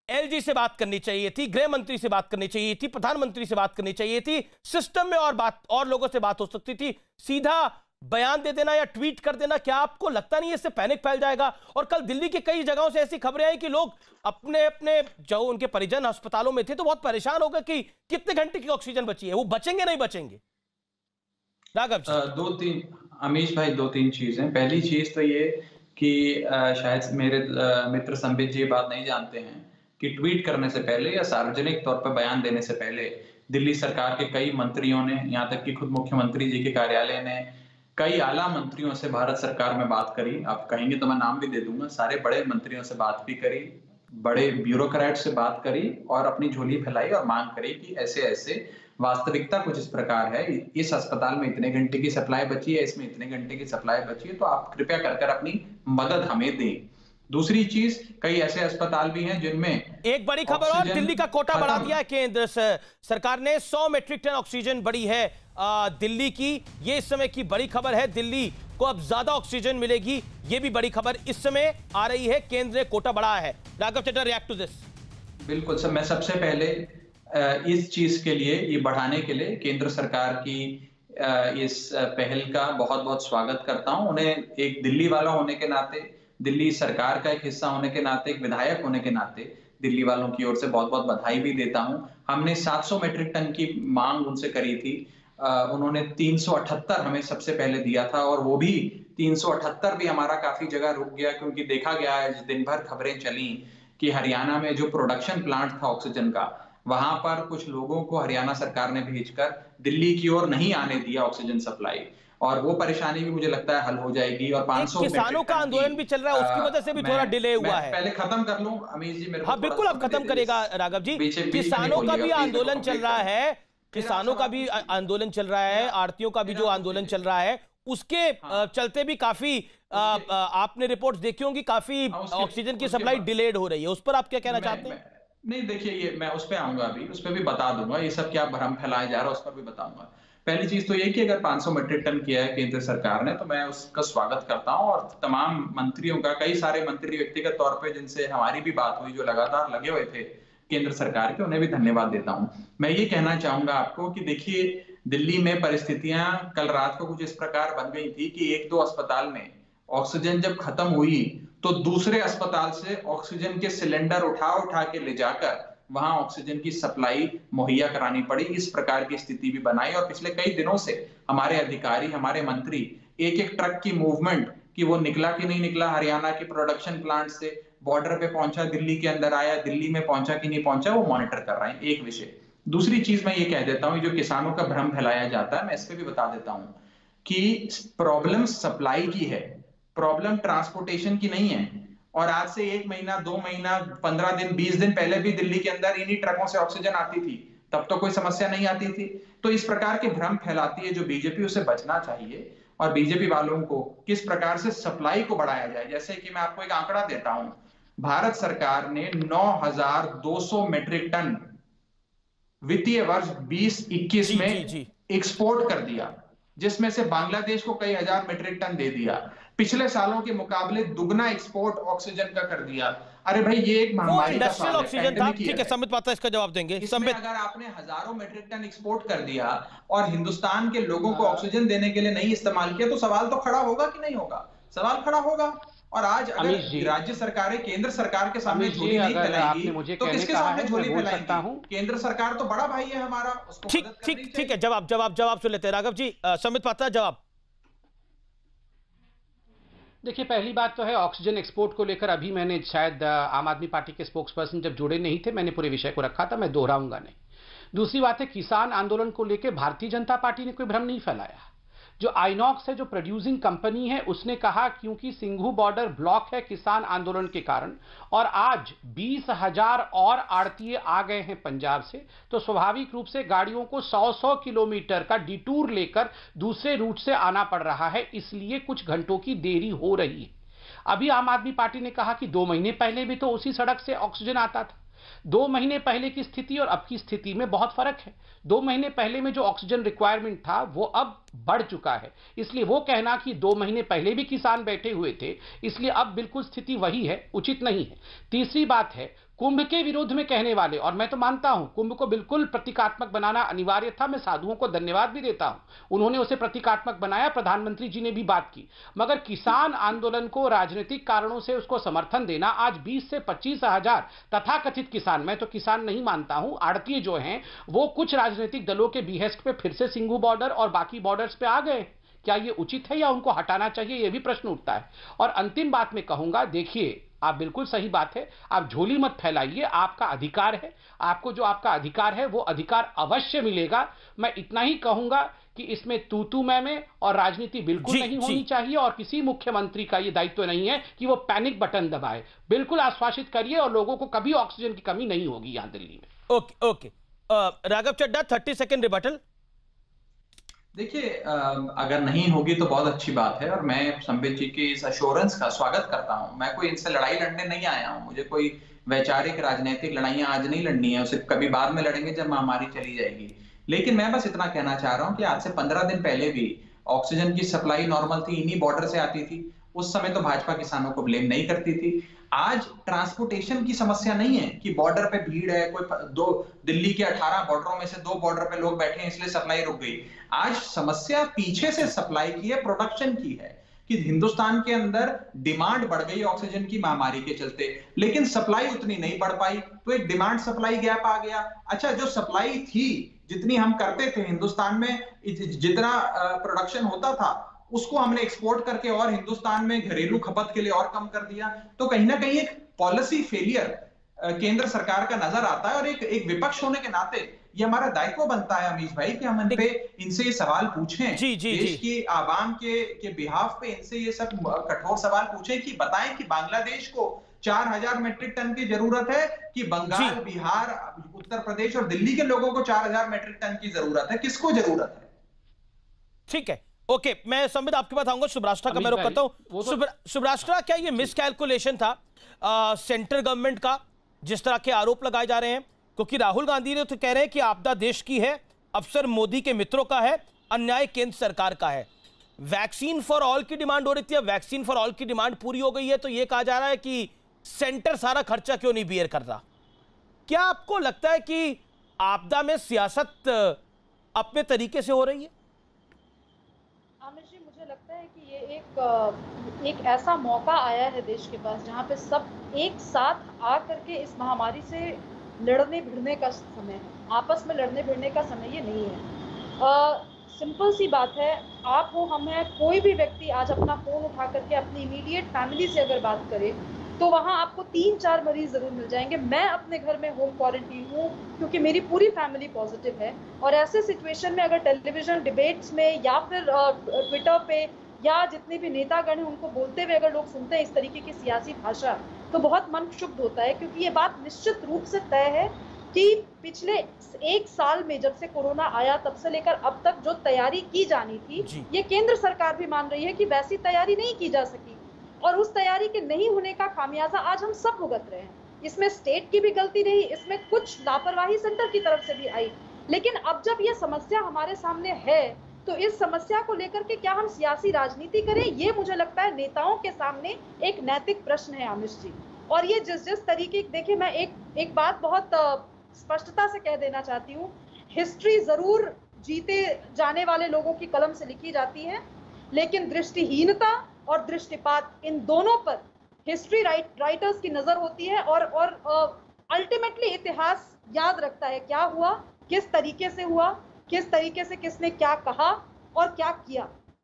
एलजी से बात करनी चाहिए थी, गृह मंत्री से बात करनी चाहिए थी, प्रधानमंत्री से बात करनी चाहिए थी, सिस्टम में और लोगों से बात हो सकती थी, सीधा बयान दे देना या ट्वीट कर देना? क्या आपको लगता नहीं इससे पैनिक फैल जाएगा? और कल दिल्ली की कई जगहों से ऐसी खबरें आई कि लोग अपने अपने जो उनके परिजन अस्पतालों में थे तो बहुत परेशान हो गए कि कितने घंटे की ऑक्सीजन बची है, वो बचेंगे नहीं बचेंगे? राघव जी। अमीश भाई, 2-3 चीजें। पहली चीज तो ये कि शायद मेरे मित्र संबित जी बात नहीं जानते हैं कि ट्वीट करने से पहले या सार्वजनिक तौर पर बयान देने से पहले दिल्ली सरकार के कई मंत्रियों ने, यहाँ तक कि खुद मुख्यमंत्री जी के कार्यालय ने कई आला मंत्रियों से भारत सरकार में बात करी। आप कहेंगे तो मैं नाम भी दे दूंगा, सारे बड़े मंत्रियों से बात भी करी, बड़े ब्यूरोक्रेट से बात करी और अपनी झोली फैलाई और मांग करी कि ऐसे ऐसे वास्तविकता कुछ इस प्रकार है, इस अस्पताल में इतने घंटे की सप्लाई बची है, इसमें इतने घंटे की सप्लाई बची है, तो आप कृपया कर अपनी मदद हमें दें। दूसरी चीज, कई ऐसे अस्पताल भी हैं जिनमें एक बड़ी खबर और, दिल्ली का कोटा बढ़ा दिया है केंद्र सरकार ने, 100 मीट्रिक टन ऑक्सीजन बढ़ी है दिल्ली की। ये इस समय की बड़ी खबर है, दिल्ली को अब ज्यादा ऑक्सीजन मिलेगी, ये भी बड़ी खबर इस समय आ रही है, केंद्र ने कोटा बढ़ाया है। Raghav Chadha, react to this. बिल्कुल सर, मैं सबसे पहले इस चीज के लिए, ये बढ़ाने के लिए केंद्र सरकार की इस पहल का बहुत बहुत स्वागत करता हूं। उन्हें एक दिल्ली वाला होने के नाते, दिल्ली सरकार का एक हिस्सा होने के नाते, एक विधायक होने के नाते दिल्ली वालों की ओर से बहुत बहुत बधाई भी देता हूं। हमने 700 मीट्रिक टन की मांग उनसे करी थी, उन्होंने 378 हमें सबसे पहले दिया था, और वो भी 378 भी हमारा काफी जगह रुक गया, क्योंकि देखा गया है, दिन भर खबरें चली कि हरियाणा में जो प्रोडक्शन प्लांट था ऑक्सीजन का, वहां पर कुछ लोगों को हरियाणा सरकार ने भेजकर दिल्ली की ओर नहीं आने दिया ऑक्सीजन सप्लाई, और वो परेशानी भी मुझे लगता है हल हो जाएगी। और 500 किसानों का आंदोलन भी चल रहा है, उसकी वजह से भी थोड़ा डिले हुआ है। पहले खत्म कर लूं अमीश जी, मेरे को। हाँ बिल्कुल, अब खत्म करेगा राघव जी। किसानों का भी आंदोलन चल रहा है, किसानों का भी आंदोलन चल रहा है, आड़तियों का भी जो आंदोलन चल रहा है, उसके चलते भी काफी आपने रिपोर्ट्स देखी होंगी, काफी ऑक्सीजन की सप्लाई डिलेड हो रही है, उस पर आप क्या कहना चाहते हैं? नहीं देखिए, ये मैं उस पर आऊंगा, अभी उस पर भी बता दूंगा, ये सब क्या भ्रम फैलाया जा रहा है उस पर भी बताऊंगा। पहली चीज तो ये कि अगर 500 मीट्रिक टन किया है केंद्र सरकार ने, तो मैं उसका स्वागत करता हूं, और तमाम मंत्रियों का, कई सारे मंत्री व्यक्तिगत तौर पे जिनसे हमारी भी बात हुई, जो लगातार लगे हुए थे केंद्र सरकार के, उन्हें भी धन्यवाद देता हूं। मैं ये कहना चाहूंगा आपको कि देखिए, दिल्ली में परिस्थितियां कल रात को कुछ इस प्रकार बन गई थी कि 1-2 अस्पताल में ऑक्सीजन जब खत्म हुई तो दूसरे अस्पताल से ऑक्सीजन के सिलेंडर उठा के ले जाकर वहां ऑक्सीजन की सप्लाई मुहैया करानी पड़ी। इस प्रकार की स्थिति भी बनाई, और पिछले कई दिनों से हमारे अधिकारी, हमारे मंत्री एक ट्रक की मूवमेंट, कि वो निकला कि नहीं निकला हरियाणा के प्रोडक्शन प्लांट से, बॉर्डर पे पहुंचा, दिल्ली के अंदर आया, दिल्ली में पहुंचा कि नहीं पहुंचा, वो मॉनिटर कर रहे हैं। एक विषय। दूसरी चीज मैं ये कह देता हूं, जो किसानों का भ्रम फैलाया जाता है, मैं इस पे भी बता देता हूं कि प्रॉब्लम सप्लाई की है, प्रॉब्लम ट्रांसपोर्टेशन की नहीं है। और आज से 1 महीना, 2 महीना, 15 दिन, 20 दिन पहले भी दिल्ली के अंदर इन्हीं ट्रकों से ऑक्सीजन आती थी, तब तो कोई समस्या नहीं आती थी। तो इस प्रकार के भ्रम फैलाती है जो बीजेपी, उसे बचना चाहिए, और बीजेपी वालों को किस प्रकार से सप्लाई को बढ़ाया जाए। जैसे कि मैं आपको एक आंकड़ा देता हूं, भारत सरकार ने 9200 मीट्रिक टन वित्तीय वर्ष 2021 में एक्सपोर्ट कर दिया, जिसमें से बांग्लादेश को कई हजार मीट्रिक टन दे दिया। पिछले सालों के मुकाबले दुगना एक्सपोर्ट ऑक्सीजन का कर दिया। अरे भाई, ये एक महामारी का साल है, ऑक्सीजन था। ठीक है, संबित पात्रा इसका जवाब देंगे। संबित, अगर आपने हजारों मीट्रिक टन एक्सपोर्ट कर दिया और हिंदुस्तान के लोगों को ऑक्सीजन देने के लिए नहीं इस्तेमाल किया, तो सवाल तो खड़ा होगा कि नहीं होगा? सवाल खड़ा होगा। और आज अगर राज्य सरकारें केंद्र सरकार के सामने झोली नहीं फैलाएंगी, तो किसके सामने झोली फैलाएंगी? केंद्र सरकार तो बड़ा भाई है हमारा, उसको ठीक है, जवाब सुन लेते हैं राघव जी। संबित पात्रा, जवाब। देखिए, पहली बात तो है ऑक्सीजन एक्सपोर्ट को लेकर अभी मैंने, शायद आम आदमी पार्टी के स्पोक्सपर्सन जब जुड़े नहीं थे, मैंने पूरे विषय को रखा था, मैं दोहराऊंगा नहीं। दूसरी बात है, किसान आंदोलन को लेकर भारतीय जनता पार्टी ने कोई भ्रम नहीं फैलाया। जो आइनॉक्स है, जो प्रोड्यूसिंग कंपनी है, उसने कहा क्योंकि सिंघू बॉर्डर ब्लॉक है किसान आंदोलन के कारण, और आज 20,000 और आड़तिये आ गए हैं पंजाब से, तो स्वाभाविक रूप से गाड़ियों को 100-100 किलोमीटर का डिटूर लेकर दूसरे रूट से आना पड़ रहा है, इसलिए कुछ घंटों की देरी हो रही है। अभी आम आदमी पार्टी ने कहा कि 2 महीने पहले भी तो उसी सड़क से ऑक्सीजन आता था। 2 महीने पहले की स्थिति और अब की स्थिति में बहुत फर्क है। 2 महीने पहले में जो ऑक्सीजन रिक्वायरमेंट था, वो अब बढ़ चुका है। इसलिए वो कहना कि 2 महीने पहले भी किसान बैठे हुए थे, इसलिए अब बिल्कुल स्थिति वही है, उचित नहीं है। तीसरी बात है, कुंभ के विरोध में कहने वाले, और मैं तो मानता हूं कुंभ को बिल्कुल प्रतीकात्मक बनाना अनिवार्य था, मैं साधुओं को धन्यवाद भी देता हूं, उन्होंने उसे प्रतीकात्मक बनाया, प्रधानमंत्री जी ने भी बात की। मगर किसान आंदोलन को राजनीतिक कारणों से उसको समर्थन देना, आज 20 से 25 हजार तथाकथित किसान, मैं तो किसान नहीं मानता हूं, आड़तीय जो हैं वो कुछ राजनीतिक दलों के बिहेस्ट पे फिर से सिंघू बॉर्डर और बाकी बॉर्डर्स पे आ गए। क्या ये उचित है या उनको हटाना चाहिए, ये भी प्रश्न उठता है। और अंतिम बात मैं कहूंगा, देखिए आप बिल्कुल सही बात है, आप झोली मत फैलाइए, आपका अधिकार है, आपको जो आपका अधिकार है वो अधिकार अवश्य मिलेगा। मैं इतना ही कहूंगा कि इसमें तू मैं और राजनीति बिल्कुल नहीं होनी चाहिए, और किसी मुख्यमंत्री का ये दायित्व नहीं है कि वो पैनिक बटन दबाए। बिल्कुल आश्वासित करिए और लोगों को कभी ऑक्सीजन की कमी नहीं होगी यहां दिल्ली में। Okay Raghav Chadha 30 second rebuttal. देखिए, अगर नहीं होगी तो बहुत अच्छी बात है, और मैं संबित जी के इस अश्योरेंस का स्वागत करता हूं। मैं कोई इनसे लड़ाई लड़ने नहीं आया हूं, मुझे कोई वैचारिक राजनीतिक लड़ाइयां आज नहीं लड़नी है, उसे कभी बाद में लड़ेंगे जब महामारी चली जाएगी। लेकिन मैं बस इतना कहना चाह रहा हूं कि आज से 15 दिन पहले भी ऑक्सीजन की सप्लाई नॉर्मल थी, इन्हीं बॉर्डर से आती थी, उस समय तो भाजपा किसानों को ब्लेम नहीं करती थी। आज ट्रांसपोर्टेशन की समस्या नहीं है कि बॉर्डर पे भीड़ है, कोई दिल्ली के 18 बॉर्डरों में से 2 बॉर्डर पे लोग बैठे हैं इसलिए सप्लाई रुक गई। आज समस्या पीछे से सप्लाई की है, प्रोडक्शन की है, कि हिंदुस्तान के अंदर डिमांड बढ़ गई ऑक्सीजन की महामारी के चलते, लेकिन सप्लाई उतनी नहीं बढ़ पाई, तो एक डिमांड सप्लाई गैप आ गया। अच्छा, जो सप्लाई थी, जितनी हम करते थे हिंदुस्तान में, जितना प्रोडक्शन होता था, उसको हमने एक्सपोर्ट करके और हिंदुस्तान में घरेलू खपत के लिए और कम कर दिया। तो कहीं ना कहीं एक पॉलिसी फेलियर केंद्र सरकार का नजर आता है, और एक विपक्ष होने के नाते ये हमारा दायित्व बनता है अमीश भाई कि हम इनसे ये सवाल पूछें, देश की आवाम के बिहाफ पे इनसे ये सब कठोर सवाल पूछें कि बताएं कि बांग्लादेश को 4000 मेट्रिक टन की जरूरत है कि बंगाल, बिहार, उत्तर प्रदेश और दिल्ली के लोगों को 4000 मेट्रिक टन की जरूरत है, किसको जरूरत है? ठीक है, ओके, मैं संबित आपके पास आऊंगा। सुब्राष्ट्रा का मैं रुख करता हूं। सुब्राष्ट्रा, क्या ये मिसकैलकुलेशन था सेंट्रल गवर्नमेंट का, जिस तरह के आरोप लगाए जा रहे हैं? क्योंकि राहुल गांधी ने तो कह रहे हैं कि आपदा देश की है, अफसर मोदी के मित्रों का है, अन्याय केंद्र सरकार का है। वैक्सीन फॉर ऑल की डिमांड हो रही थी, अब वैक्सीन फॉर ऑल की डिमांड पूरी हो गई है, तो यह कहा जा रहा है कि सेंटर सारा खर्चा क्यों नहीं बियर कर रहा? क्या आपको लगता है कि आपदा में सियासत अपने तरीके से हो रही है? आमिर जी, मुझे लगता है कि ये एक ऐसा मौका आया है देश के पास जहाँ पे सब एक साथ आ करके इस महामारी से लड़ने भिड़ने का समय है। आपस में लड़ने भिड़ने का समय ये नहीं है। सिंपल सी बात है, आप हो, हम हैं, कोई भी व्यक्ति आज अपना फोन उठा करके अपनी इमीडिएट फैमिली से अगर बात करे तो वहाँ आपको 3-4 मरीज जरूर मिल जाएंगे। मैं अपने घर में होम क्वारंटीन हूँ क्योंकि मेरी पूरी फैमिली पॉजिटिव है, और ऐसे सिचुएशन में अगर टेलीविजन डिबेट्स में या फिर ट्विटर पे या जितने भी नेतागण हैं उनको बोलते हुए अगर लोग सुनते हैं इस तरीके की सियासी भाषा, तो बहुत मन क्षुब्ध होता है। क्योंकि ये बात निश्चित रूप से तय है कि पिछले 1 साल में जब से कोरोना आया तब से लेकर अब तक जो तैयारी की जानी थी, ये केंद्र सरकार भी मान रही है कि वैसी तैयारी नहीं की जा सकी, और उस तैयारी के नहीं होने का खामियाजा आज हम सब भुगत रहे हैं। इसमें स्टेट की भी गलती रही, इसमें कुछ लापरवाही सेंटर की तरफ से भी आई, लेकिन अब जब ये समस्या हमारे सामने है तो इस समस्या को लेकर के क्या हम सियासी राजनीति करें, ये मुझे लगता है नेताओं के सामने एक नैतिक प्रश्न है आमिश जी। और ये जिस तरीके, देखिए मैं एक बात बहुत स्पष्टता से कह देना चाहती हूँ, हिस्ट्री जरूर जीते जाने वाले लोगों की कलम से लिखी जाती है, लेकिन दृष्टिहीनता और दृष्टिपात, इन दोनों पर हिस्ट्री राइटर्स की नजर होती है, और अल्टीमेटली इतिहास याद रखता है क्या हुआ, किस तरीके से हुआ, किस तरीके से किसने क्या कहा और क्या किया।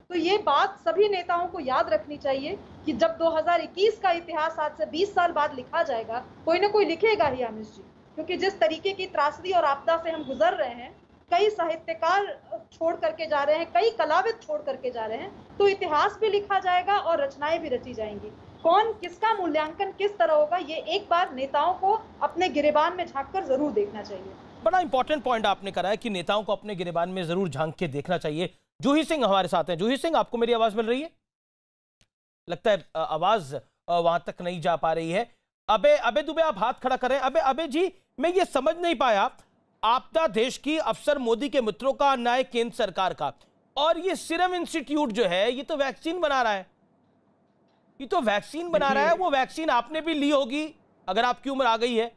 तो ये बात सभी नेताओं को याद रखनी चाहिए कि जब 2021 का इतिहास आज से 20 साल बाद लिखा जाएगा, कोई ना कोई लिखेगा ही आमिश जी, क्योंकि जिस तरीके की त्रासदी और आपदा से हम गुजर रहे हैं, कई साहित्यकार छोड़ करके जा रहे हैं, कई कलाविद छोड़ करके जा रहे हैं, तो इतिहास भी लिखा जाएगा और रचनाएं भी रची जाएंगी। कौन किसका मूल्यांकन किस तरह होगा, ये एक बार नेताओं को अपने गिरेबान में झांक कर जरूर देखना चाहिए। बड़ा इंपॉर्टेंट पॉइंट आपने करा है कि नेताओं को अपने गिरेबान में जरूर झांक के देखना चाहिए। जूही सिंह हमारे साथ हैं। जूही सिंह, आपको मेरी आवाज मिल रही है? लगता है आवाज वहां तक नहीं जा पा रही है। अबे दुबे, आप हाथ खड़ा करें। अबे जी, मैं ये समझ नहीं पाया, आपदा देश की, अफसर मोदी के मित्रों का, अन्याय केंद्र सरकार का, और ये सीरम इंस्टीट्यूट जो है ये तो वैक्सीन बना रहा है, ये तो वैक्सीन बना रहा है। वो वैक्सीन आपने भी ली होगी अगर आपकी उम्र आ गई है,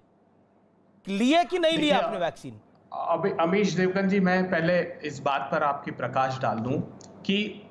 लिया कि नहीं लिया आपने वैक्सीन? अभी अमीश देवगन जी, मैं पहले इस बात पर आपकी प्रकाश डाल दूं कि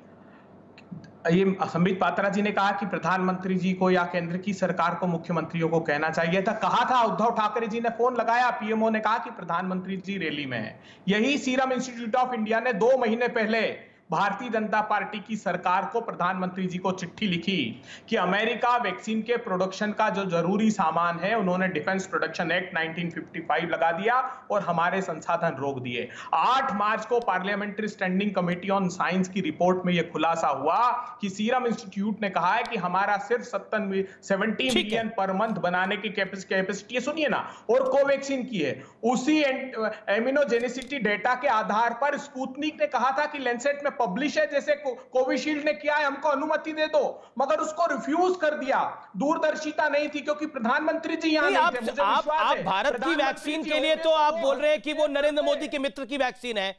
ये संबित पात्रा जी ने कहा कि प्रधानमंत्री जी को या केंद्र की सरकार को मुख्यमंत्रियों को कहना चाहिए था। कहा था, उद्धव ठाकरे जी ने फोन लगाया, पीएमओ ने कहा कि प्रधानमंत्री जी रैली में है। यही सीरम इंस्टीट्यूट ऑफ इंडिया ने 2 महीने पहले भारतीय जनता पार्टी की सरकार को, प्रधानमंत्री जी को चिट्ठी लिखी कि अमेरिका वैक्सीन के प्रोडक्शन का जो जरूरी सामान है उन्होंने डिफेंस प्रोडक्शन एक्ट 1955 लगा दिया और हमारे संसाधन रोक दिए। 8 मार्च को parliamentary standing committee on science की रिपोर्ट में यह खुलासा हुआ कि सीरम इंस्टीट्यूट ने कहा है कि हमारा सिर्फ 70 मिलियन पर मंथ बनाने की कैपेसिटी, सुनिए ना, और कोवैक्सीन की है। उसी इम्यूनोजेनिसिटी डेटा के आधार पर स्पुतनिक ने कहा था कि लैंसेट में पब्लिश है, जैसे कोविशील्ड ने किया है, हमको अनुमति दे दो, मगर उसको रिफ्यूज कर दिया। दूरदर्शिता नहीं थी क्योंकि प्रधानमंत्री जी यहां नहीं थे। मुझे विश्वास है भारत की वैक्सीन के लिए तो आप बोल रहे हैं कि वो नरेंद्र मोदी के मित्र की वैक्सीन है।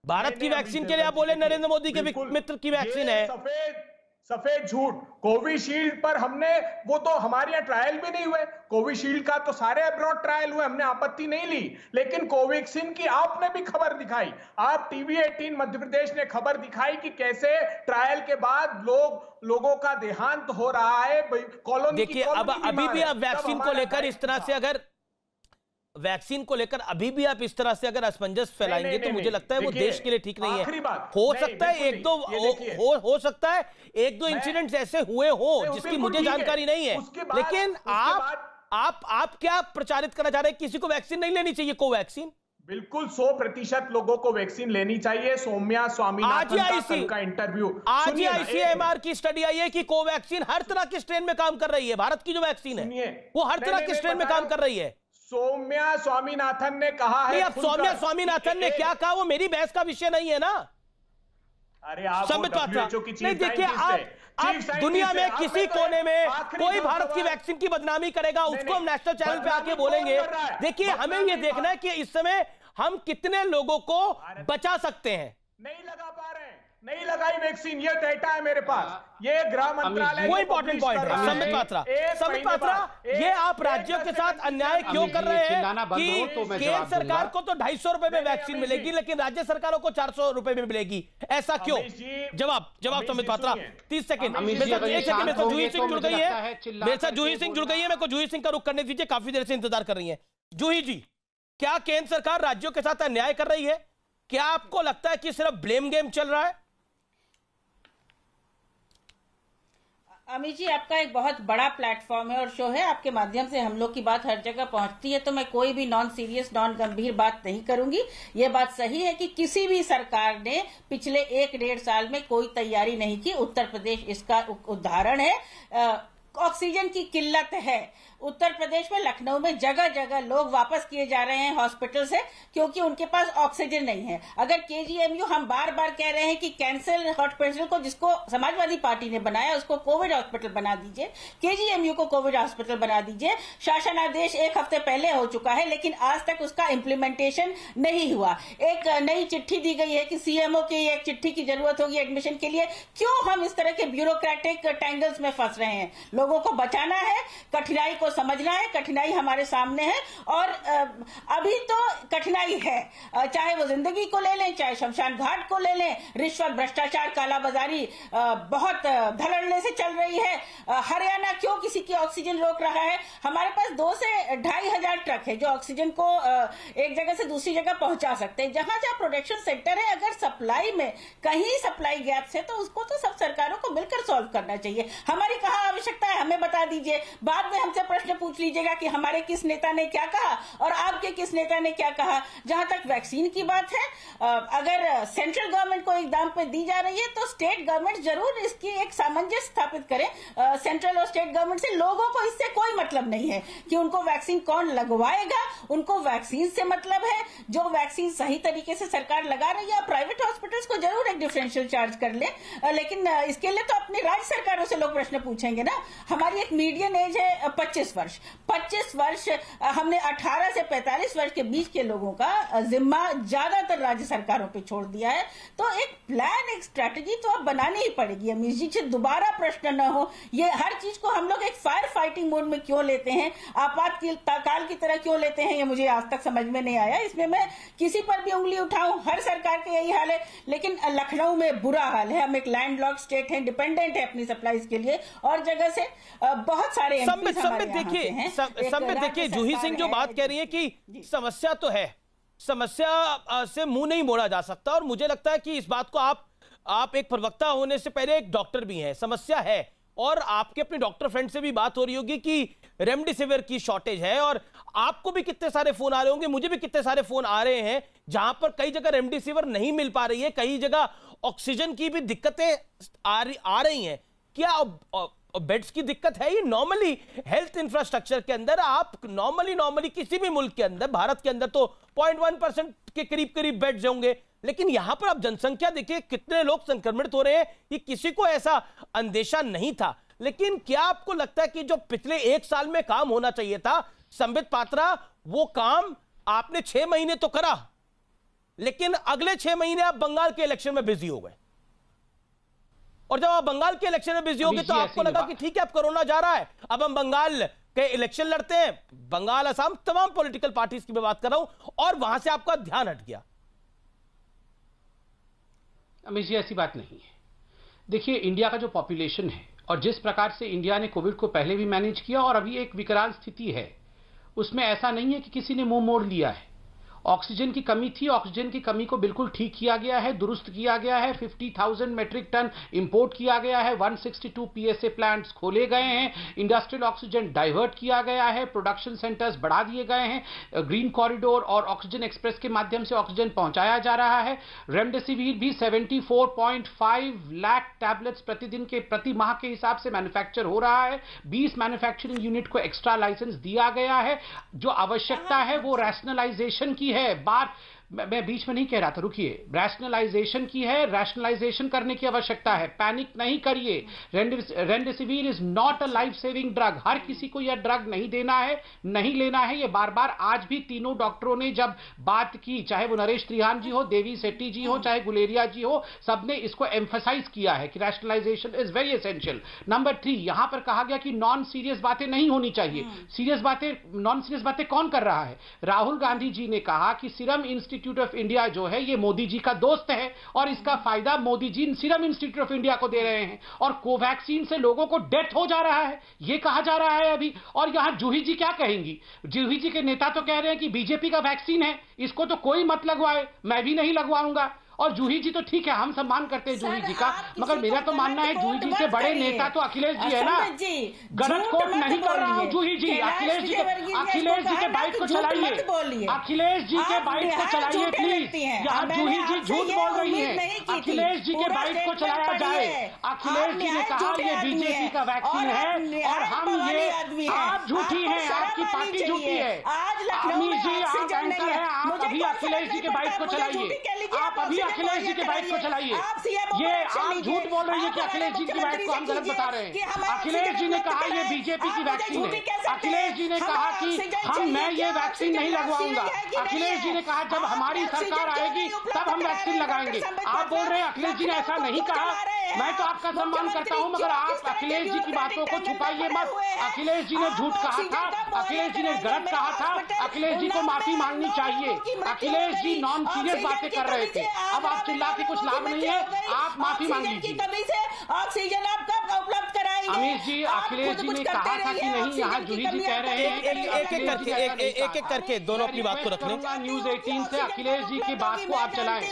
भारत की वैक्सीन के लिए आप बोले नरेंद्र मोदी के मित्र की वैक्सीन है। सफेद झूठ। कोविशील्ड पर हमने, वो तो हमारे यहाँ ट्रायल भी नहीं हुए। कोविशील्ड का तो सारे अब्रॉड ट्रायल हुए, हमने आपत्ति नहीं ली, लेकिन कोवैक्सीन की आपने भी खबर दिखाई। आप टीवी 18 मध्य प्रदेश ने खबर दिखाई कि कैसे ट्रायल के बाद लोगों का देहांत हो रहा है। कॉलोनी, देखिए अब अभी भी आप वैक्सीन को लेकर इस तरह से अगर वैक्सीन को लेकर अभी भी आप इस तरह से अगर असमंजस फैलाएंगे तो मुझे लगता है वो देश के लिए ठीक नहीं है। हो सकता है एक दो हो सकता है एक दो इंसिडेंट्स ऐसे हुए हो जिसकी मुझे जानकारी नहीं है, लेकिन आप क्या प्रचारित करना चाह रहे हैं? किसी को वैक्सीन नहीं लेनी चाहिए, कोवैक्सीन? बिल्कुल 100% लोगों को वैक्सीन लेनी चाहिए। सौम्या स्वामीनाथन का इंटरव्यू, आज ही आईसीएमआर की स्टडी आई है कि कोवैक्सीन हर तरह के स्ट्रेन में काम कर रही है। भारत की जो वैक्सीन है वो हर तरह के स्ट्रेन में काम कर रही है। सौम्या स्वामीनाथन ने कहा है। अब सौम्या स्वामीनाथन ने क्या कहा वो मेरी बहस का विषय नहीं है ना। अरे आप नहीं, देखिए आप दुनिया में किसी कोने में कोई भारत की वैक्सीन की बदनामी करेगा, उसको हम नेशनल चैनल पे आके बोलेंगे। देखिए हमें ये देखना है कि इस समय हम कितने लोगों को बचा सकते हैं। नहीं लगा पा रहे हैं, नहीं लगाई वैक्सीन, ये डेटा है मेरे पास। ये गृह मंत्रालय, वो इंपॉर्टेंट पॉइंट है। संबित पात्रा, ये आप राज्यों के साथ अन्याय क्यों कर रहे हैं कि केंद्र सरकार को तो 250 रुपए में वैक्सीन मिलेगी लेकिन राज्य सरकारों को 400 रुपए में मिलेगी, ऐसा क्यों? जवाब संबित पात्रा, 30 सेकंड। एक सेकंड, मेरे साथ जूही सिंह जुड़ गई है, मेरे को जूही सिंह का रुख करने दीजिए, काफी देर से इंतजार कर रही है। जूही जी, क्या केंद्र सरकार राज्यों के साथ अन्याय कर रही है? क्या आपको लगता है कि सिर्फ ब्लेम गेम चल रहा है? अमित जी, आपका एक बहुत बड़ा प्लेटफॉर्म है और शो है, आपके माध्यम से हम लोग की बात हर जगह पहुंचती है, तो मैं कोई भी नॉन सीरियस नॉन गंभीर बात नहीं करूंगी। ये बात सही है कि किसी भी सरकार ने पिछले 1-1.5 साल में कोई तैयारी नहीं की। उत्तर प्रदेश इसका उदाहरण है। ऑक्सीजन की किल्लत है उत्तर प्रदेश में, लखनऊ में जगह जगह लोग वापस किए जा रहे हैं हॉस्पिटल से क्योंकि उनके पास ऑक्सीजन नहीं है। अगर केजीएमयू, हम बार बार कह रहे हैं कि कैंसर हॉस्पिटल को, जिसको समाजवादी पार्टी ने बनाया, उसको कोविड हॉस्पिटल बना दीजिए, केजीएमयू को कोविड हॉस्पिटल बना दीजिए। शासनादेश 1 हफ्ते पहले हो चुका है लेकिन आज तक उसका इम्प्लीमेंटेशन नहीं हुआ। एक नई चिट्ठी दी गई है कि सीएमओ की एक चिट्ठी की जरूरत होगी एडमिशन के लिए। क्यों हम इस तरह के ब्यूरोक्रेटिक टैंगल्स में फंस रहे हैं? लोगों को बचाना है, कठिनाई को समझना है, कठिनाई हमारे सामने है और अभी तो कठिनाई है, चाहे वो जिंदगी को ले लें, चाहे शमशान घाट को ले लें। रिश्वत, भ्रष्टाचार, कालाबाजारी बहुत धड़ल्ले से चल रही है। हरियाणा क्यों किसी की ऑक्सीजन रोक रहा है? हमारे पास 2 से 2.5 हजार ट्रक है जो ऑक्सीजन को एक जगह से दूसरी जगह पहुंचा सकते हैं। जहां जहां प्रोडक्शन सेंटर है, अगर सप्लाई में कहीं सप्लाई गैप्स है तो उसको तो सब सरकारों को मिलकर सॉल्व करना चाहिए। हमारी कहाँ आवश्यकता है, हमें बता दीजिए। बाद में हमसे प्रश्न पूछ लीजिएगा कि हमारे किस नेता ने क्या कहा और आपके किस नेता ने क्या कहा। जहां तक वैक्सीन की बात है, अगर सेंट्रल गवर्नमेंट को एक दाम पे दी जा रही है तो स्टेट गवर्नमेंट जरूर इसकी एक सामंजस्य स्थापित करें। सेंट्रल और स्टेट गवर्नमेंट से लोगों को इससे कोई मतलब नहीं है कि उनको वैक्सीन कौन लगवाएगा, उनको वैक्सीन से मतलब है जो वैक्सीन सही तरीके से सरकार लगा रही है। प्राइवेट हॉस्पिटल्स को जरूर एक डिफरेंशियल चार्ज कर ले, लेकिन इसके लिए तो अपनी राज्य सरकारों से लोग प्रश्न पूछेंगे ना। हमारी एक मीडियन एज है 25 25 वर्ष। 25 वर्ष हमने 18 से 45 वर्ष के बीच के लोगों का जिम्मा ज्यादातर राज्य सरकारों पे छोड़ दिया है। तो एक प्लान, एक स्ट्रैटेजी तो अब बनानी ही पड़ेगी। अमीश जी से दोबारा प्रश्न न हो, ये हर चीज को हम लोग एक फायर फाइटिंग मोड में क्यों लेते हैं, आपातकाल की तरह क्यों लेते हैं, ये मुझे आज तक समझ में नहीं आया। इसमें मैं किसी पर भी उंगली उठाऊं, हर सरकार का यही हाल है। लेकिन लखनऊ में बुरा हाल है, हम एक लैंडलॉक्ड स्टेट है, डिपेंडेंट है अपनी सप्लाईज के लिए, और जगह से बहुत सारे देखिए जूही सिंह जो बात कह रही है कि समस्या तो है, समस्या से मुंह नहीं मोड़ा जा सकता, और मुझे लगता है कि इस बात को आप एक प्रवक्ता होने से पहले एक डॉक्टर भी हैं। समस्या है, और आपके अपने डॉक्टर फ्रेंड से भी बात हो रही होगी कि रेमडेसिविर की शॉर्टेज है, और आपको भी कितने सारे फोन आ रहे होंगे, मुझे भी कितने सारे फोन आ रहे हैं, जहां पर कई जगह रेमडेसिविर नहीं मिल पा रही है, कई जगह ऑक्सीजन की भी दिक्कतें आ रही हैं। क्या बेड्स की दिक्कत है? ये नॉर्मली हेल्थ इंफ्रास्ट्रक्चर के अंदर आप नॉर्मली किसी भी मुल्क के अंदर, भारत के अंदर तो 0.1% के करीब बेड्स होंगे, लेकिन यहां पर आप जनसंख्या देखिए कितने लोग संक्रमित हो रहे हैं, ये किसी को ऐसा अंदेशा नहीं था। लेकिन क्या आपको लगता है कि जो पिछले 1 साल में काम होना चाहिए था, संबित पात्रा, वो काम आपने 6 महीने तो करा, लेकिन अगले 6 महीने आप बंगाल के इलेक्शन में बिजी हो गए, और जब आप बंगाल के इलेक्शन में बिजी हो गए तो आपको लगा कि ठीक है अब कोरोना जा रहा है, अब हम बंगाल के इलेक्शन लड़ते हैं, बंगाल, असम, तमाम पॉलिटिकल पार्टीज की मैं बात कर रहा हूं, और वहां से आपका ध्यान हट गया। अमीश जी, ऐसी बात नहीं है। देखिए, इंडिया का जो पॉपुलेशन है और जिस प्रकार से इंडिया ने कोविड को पहले भी मैनेज किया और अभी एक विकराल स्थिति है, उसमें ऐसा नहीं है कि किसी ने मुंह मोड़ लिया है। ऑक्सीजन की कमी थी, ऑक्सीजन की कमी को बिल्कुल ठीक किया गया है, दुरुस्त किया गया है। 50,000 मेट्रिक टन इंपोर्ट किया गया है, 162 पीएसए प्लांट्स खोले गए हैं, इंडस्ट्रियल ऑक्सीजन डाइवर्ट किया गया है, प्रोडक्शन सेंटर्स बढ़ा दिए गए हैं, ग्रीन कॉरिडोर और ऑक्सीजन एक्सप्रेस के माध्यम से ऑक्सीजन पहुंचाया जा रहा है। रेमडेसिविर भी 74.5 लाख टैबलेट्स प्रतिदिन के प्रति माह के हिसाब से मैन्युफैक्चर हो रहा है। 20 मैन्युफैक्चरिंग यूनिट को एक्स्ट्रा लाइसेंस दिया गया है। जो आवश्यकता है वो रैशनलाइजेशन की है। बात मैं बीच में नहीं कह रहा था, रुकिए, रैशनलाइजेशन की है, रैशनलाइजेशन करने की आवश्यकता है। पैनिक नहीं करिए। Remdesivir is not a life saving drug. हर किसी को यह ड्रग नहीं देना है, नहीं लेना है। ये बार बार आज भी तीनों डॉक्टरों ने जब बात की, चाहे वो नरेश त्रिहान जी हो, देवी सेट्टी जी हो, चाहे गुलेरिया जी हो, सबने इसको एम्फसाइज किया है कि rationalisation is very essential. Number 3, यहां पर कहा गया कि नॉन सीरियस बातें नहीं होनी चाहिए। सीरियस बातें, नॉन सीरियस बातें कौन कर रहा है? राहुल गांधी जी ने कहा कि सीरम इंस्टीट्यूट ऑफ इंडिया जो है ये मोदी जी का दोस्त है और इसका फायदा Modi ji serum institute of India को दे रहे हैं, और कोवैक्सीन से लोगों को डेथ हो जा रहा है, ये कहा जा रहा है अभी। और यहां जूही जी क्या कहेंगी? जूही जी के नेता तो कह रहे हैं कि बीजेपी का वैक्सीन है, इसको तो कोई मत लगवाए, मैं भी नहीं लगवाऊंगा। और जूही जी तो ठीक है, हम सम्मान करते हैं जूही जी का, मगर मेरा तो मानना है जूही जी से बड़े नेता तो अखिलेश जी है ना। गलत कोट नहीं कर रहा हूं जूही जी, अखिलेश जी के बाइक को चलाइए, अखिलेश जी के बाइक को चलाइए प्लीज। यहाँ जूही जी झूठ बोल रही है, अखिलेश जी के बाइक को चलाया जाए। अखिलेश जी ने कहा ये बीजेपी का वैक्सीन है और हम ये, आप झूठी हैं, आपकी पार्टी झूठी है। अमीश जी आप एंकर हैं, आप अभी अखिलेश जी के बाइक को चलाइए, आप अभी अखिलेश जी के बाइक को चलाइए। ये आप झूठ बोल रही है कि अखिलेश जी की बाइक को हम गलत बता रहे हैं। अखिलेश जी ने कहा ये बीजेपी की वैक्सीन है। अखिलेश जी ने कहा कि मैं ये वैक्सीन नहीं लगवाऊंगा। अखिलेश जी ने कहा जब हमारी सरकार आएगी तब हम वैक्सीन लगाएंगे। आप बोल रहे हैं अखिलेश जी ने ऐसा नहीं कहा। मैं तो आपका सम्मान करता हूं, मगर आप अखिलेश जी की बातों को छुपाइए मत। अखिलेश जी ने झूठ कहा था, अखिलेश जी ने गलत कहा था, अखिलेश जी को माफी मांगनी चाहिए। अखिलेश जी नॉन सीरियस बातें कर रहे थे, अब आप चिल्ला के कुछ लाभ नहीं है, आप माफी मांग लीजिए। ऑक्सीजन आप कब उपलब्ध कराएंगे? अमीश जी, अखिलेश जी ने कहा था कि नहीं, यहाँ जूही जी कह रहे हैं एक एक करके दोनों अपनी बात को रख लें। न्यूज 18 से अखिलेश जी की बात को आप चलाएं।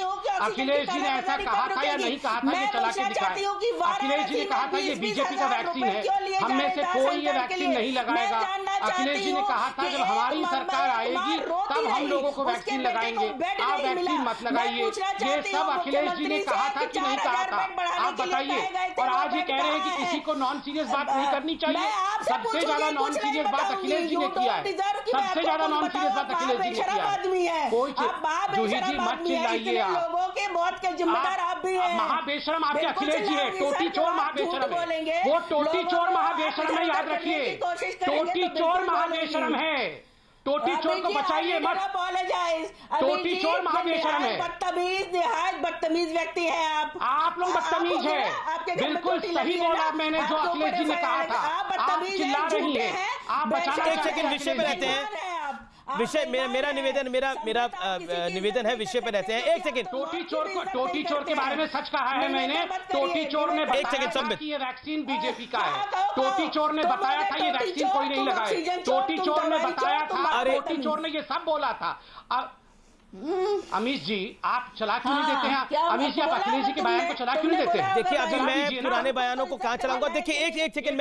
अखिलेश जी ने ऐसा कहा था या नहीं कहा था, ये चला के दिखाएं। अखिलेश जी ने कहा था ये बीजेपी का वैक्सीन है, हम में से कोई ये वैक्सीन नहीं लगाएगा। अखिलेश जी ने कहा था जब हमारी सरकार आएगी तब हम लोगों को वैक्सीन लगाएंगे, आप वैक्सीन मत लगाइए। ये सब अखिलेश जी ने कहा था कि नहीं कहा था, आप बताइए। और आज ये कह रहे हैं कि किसी को नॉन सीरियस बात नहीं करनी चाहिए। सबसे ज्यादा नॉन सीरियस बात अखिलेश जी ने किया है, सबसे ज्यादा नॉन सीरियस बात अखिलेश जी ने किया है। कोई जूही जी मत चिल्लाइए, आप लोगों के मौत के जिम्मेदार आप भी हैं। महाबेशरम आपके अखिलेश जी है, टोटी चोर महाबेशरम है, वो टोटी चोर महाबेशरम है, याद रखिए, टोटी चोर महाबेशरम है। टोटी चोर को बचाइए मत, टोटी चोर महाबेशरम है। बदतमीज, निहायत बदतमीज व्यक्ति है आप लोग बदतमीज हैं। बिल्कुल सही बोला मैंने जो अखिलेश जी ने कहा था, आप चिल्ला रही हैं, आप बचाना। एक सेकंड, विषय पे रहते हैं, विषय मेरा निवेदन है, विषय पे रहते हैं। एक सेकंड, टोटी चोर के बारे में सच कहा है मैंने। टोटी चोर ने बताया था कि ये वैक्सीन बीजेपी का है, टोटी चोर ने बताया था ये वैक्सीन कोई नहीं लगाए, टोटी चोर ने बताया था, टोटी चोर ने ये सब बोला था। अमीश जी आप चला क्यों नहीं देते हैं? अमीश जी आप अखिलेश जी के बयान को चला क्यों नहीं देते हैं? देखिए अभी मैं पुराने बयानों को कहां चलाऊंगा। देखिए एक सेकंड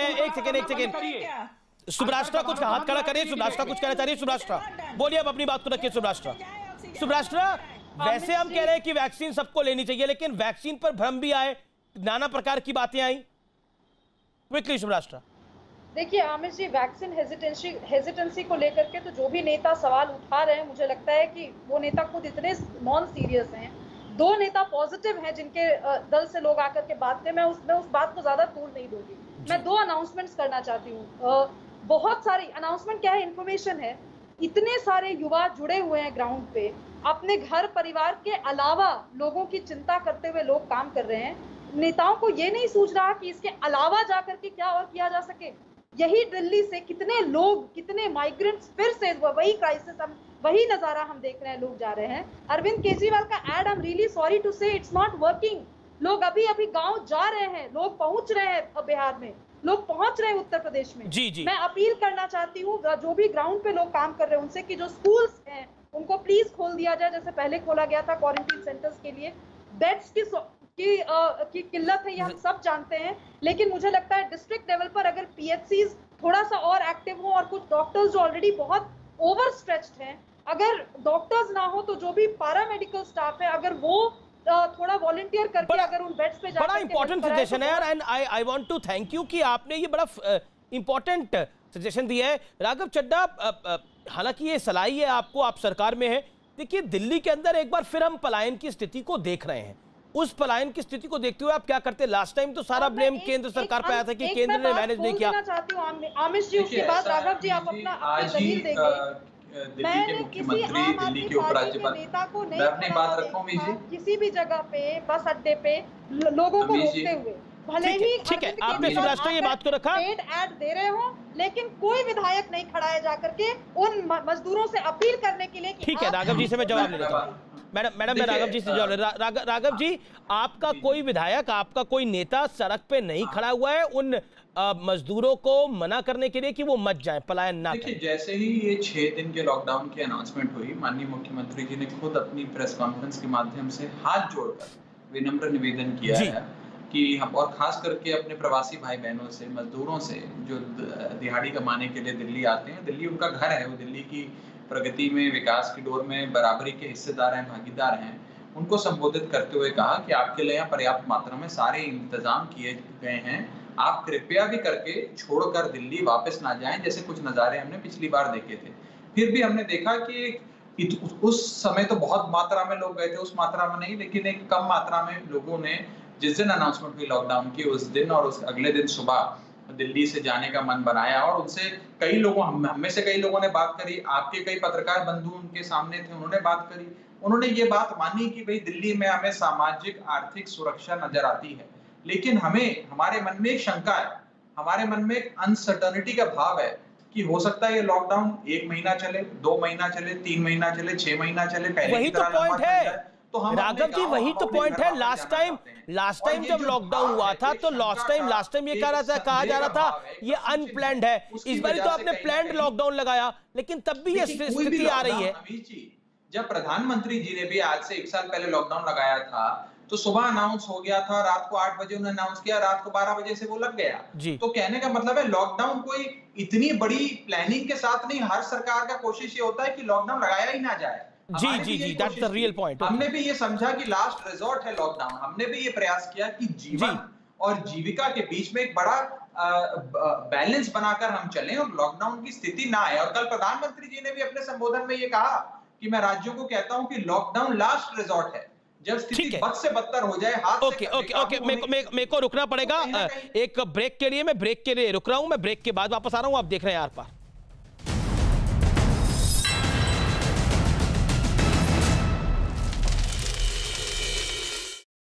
सुब्राष्ट्रा कुछ हाथ खड़ा करिए, सुब्राष्ट्रा कुछ कहना चाह रही है। सुब्राष्ट्रा बोलिए, अब अपनी बात को रखिए। सुब्राष्ट्रा वैसे हम कह रहे हैं कि वैक्सीन सबको लेनी चाहिए, लेकिन वैक्सीन पर भ्रम भी आए, नाना प्रकार की बातें आई। क्विकली सुब्राष्ट्रा। देखिए आमिर जी, वैक्सीन हेजिटेंसी को लेकर के तो जो भी नेता सवाल उठा रहे हैं, मुझे लगता है कि वो नेता खुद इतने नॉन सीरियस हैं। दो नेता पॉजिटिव हैं जिनके दल से लोग आकर के बात थे, मैं उस बात को ज्यादा तूल नहीं दूंगी। मैं दो अनाउंसमेंट्स करना चाहती हूँ। बहुत सारी अनाउंसमेंट क्या है, इन्फॉर्मेशन है। इतने सारे युवा जुड़े हुए हैं ग्राउंड पे, अपने घर परिवार के अलावा लोगों की चिंता करते हुए लोग काम कर रहे हैं। नेताओं को ये नहीं सूझ रहा कि इसके अलावा जाकर के क्या और किया जा सके। यही दिल्ली से कितने लोग, कितने माइग्रेंट्स, फिर से वही क्राइसिस, हम वही नजारा हम देख रहे हैं, लोग जा रहे हैं। अरविंद केजरीवाल का ad, I am really sorry to say, it's not working. लोग अभी गांव जा रहे हैं, लोग पहुंच रहे हैं बिहार में, लोग पहुंच रहे हैं उत्तर प्रदेश में। जी। मैं अपील करना चाहती हूँ जो भी ग्राउंड पे लोग काम कर रहे हैं उनसे कि जो स्कूल्स हैं उनको प्लीज खोल दिया जाए, जैसे पहले खोला गया था क्वारंटीन सेंटर्स के लिए। बेड्स की किल्लत है, ये हम सब जानते हैं, लेकिन मुझे लगता है डिस्ट्रिक्ट लेवल पर अगर पीएचसीज थोड़ा सा और एक्टिव हो और कुछ डॉक्टर्स जो ऑलरेडी बहुत ओवर स्ट्रेच्ड हैं, अगर डॉक्टर्स ना हो तो जो भी पैरामेडिकल स्टाफ है, अगर वो थोड़ा वॉलंटियर करके अगर उन बेड्स पे जाकर बड़ा इंपॉर्टेंट सजेशन है यार, and I want to thank you कि आपने ये बड़ा इंपॉर्टेंट सजेशन दिया है। राघव चड्ढा, हालांकि ये सलाही है आपको, आप सरकार में है। देखिए दिल्ली के अंदर एक बार फिर हम पलायन की स्थिति को देख रहे हैं। उस पलायन की स्थिति को देखते हुए आप क्या करते? लास्ट टाइम तो सारा ब्लेम केंद्र सरकार पे आया था कि केंद्र ने मैनेज नहीं किया। चाहती हूँ आमिश जी, उसके बाद राघव जी आप अपना दलील देंगे। दिल्ली के मुख्यमंत्री, दिल्ली के उपराज्यपाल, मैं अपनी बात रखूं किसी भी जगह पे, बस अड्डे पे लोगों को रोकते हुए, भले ही ठीक है आपने सुब्राष्ट्रा ये बात को रखा, ऐड दे रहे हो, लेकिन कोई विधायक नहीं खड़ा है जाकर के उन मजदूरों से अपील करने के लिए। ठीक है राघव जी से मैं जवाब ले लेता हूँ। मैडम मैं राघव जी से जवाब राघव जी, आपका कोई विधायक, आपका कोई नेता सड़क पे नहीं खड़ा हुआ है उन मजदूरों को मना करने के लिए कि वो मत जाएं, पलायन ना करें? जैसे ही ये 6 दिन के लॉकडाउन की अनाउंसमेंट हुई, माननीय मुख्यमंत्री जी ने खुद अपनी प्रेस कॉन्फ्रेंस के माध्यम से हाथ जोड़कर विनम्र निवेदन किया है कि हम, और खास करके अपने प्रवासी भाई बहनों से, मजदूरों से जो दिहाड़ी कमाने के लिए दिल्ली आते हैं, दिल्ली उनका घर है, वो दिल्ली की प्रगति में, विकास की डोर में बराबरी के हिस्सेदार हैं, भागीदार हैं, उनको संबोधित करते हुए कहा कि आपके लिए यहाँ पर्याप्त मात्रा में सारे इंतजाम किए गए हैं, आप कृपया भी करके छोड़कर दिल्ली वापस ना जाएं, जैसे कुछ नज़ारे हमने पिछली बार देखे थे। फिर भी हमने देखा कि उस समय तो बहुत मात्रा में लोग गए थे, उस मात्रा में नहीं, लेकिन एक कम मात्रा में लोगों ने जिस दिन अनाउंसमेंट हुई लॉकडाउन की, उस दिन और उस अगले दिन सुबह दिल्ली से जाने का मन बनाया। और उनसे कई लोगों, हमें से कई लोगों ने बात करी, आपके कई पत्रकार बंधु उनके सामने थे, उन्होंने बात करी, उन्होंने ये बात मानी कि भाई दिल्ली में हमें सामाजिक आर्थिक सुरक्षा नजर आती है, लेकिन हमारे मन में एक शंका है, हमारे मन में एक अनसर्टनिटी का भाव है कि हो सकता है ये लॉकडाउन 1 महीना चले, 2 महीना चले, 3 महीना चले, 6 महीना चले, पहले वही तो पॉइंट है राघव जी, वही तो पॉइंट है। लास्ट टाइम जब लॉकडाउन हुआ था तो लास्ट टाइम ये कहा जा रहा था ये अनप्लैंड है। इस बार तो आपने प्लान्ड लॉकडाउन लगाया, लेकिन तब भी ये स्थिति आ रही है। जब प्रधानमंत्री जी ने भी आज से 1 साल पहले लॉकडाउन लगाया था, तो सुबह अनाउंस हो गया था, रात को 8 बजे उन्होंने अनाउंस किया, रात को 12 बजे से वो लग गया। तो कहने का मतलब है लॉकडाउन कोई इतनी बड़ी प्लानिंग के साथ नहीं, हर सरकार का कोशिश ये होता है कि लॉकडाउन लगाया ही ना जाए। जी, दैट्स द रियल पॉइंट। हमने भी ये समझा कि लास्ट रिजॉर्ट है लॉकडाउन, हमने भी ये प्रयास किया कि जीवन और जीविका के बीच में एक बड़ा बैलेंस बनाकर हम चलें और लॉकडाउन की स्थिति ना आए। और कल प्रधानमंत्री जी ने भी अपने संबोधन में ये कहा कि मैं राज्यों को कहता हूं कि लॉकडाउन लास्ट रिजॉर्ट है, जब स्थिति बद से बदतर हो जाए, हाथ ओके, मेरे को रुकना पड़ेगा एक ब्रेक के लिए। मैं ब्रेक के लिए रुक रहा हूं, मैं ब्रेक के बाद वापस आ रहा हूं। आप देख रहे हैं आर पार।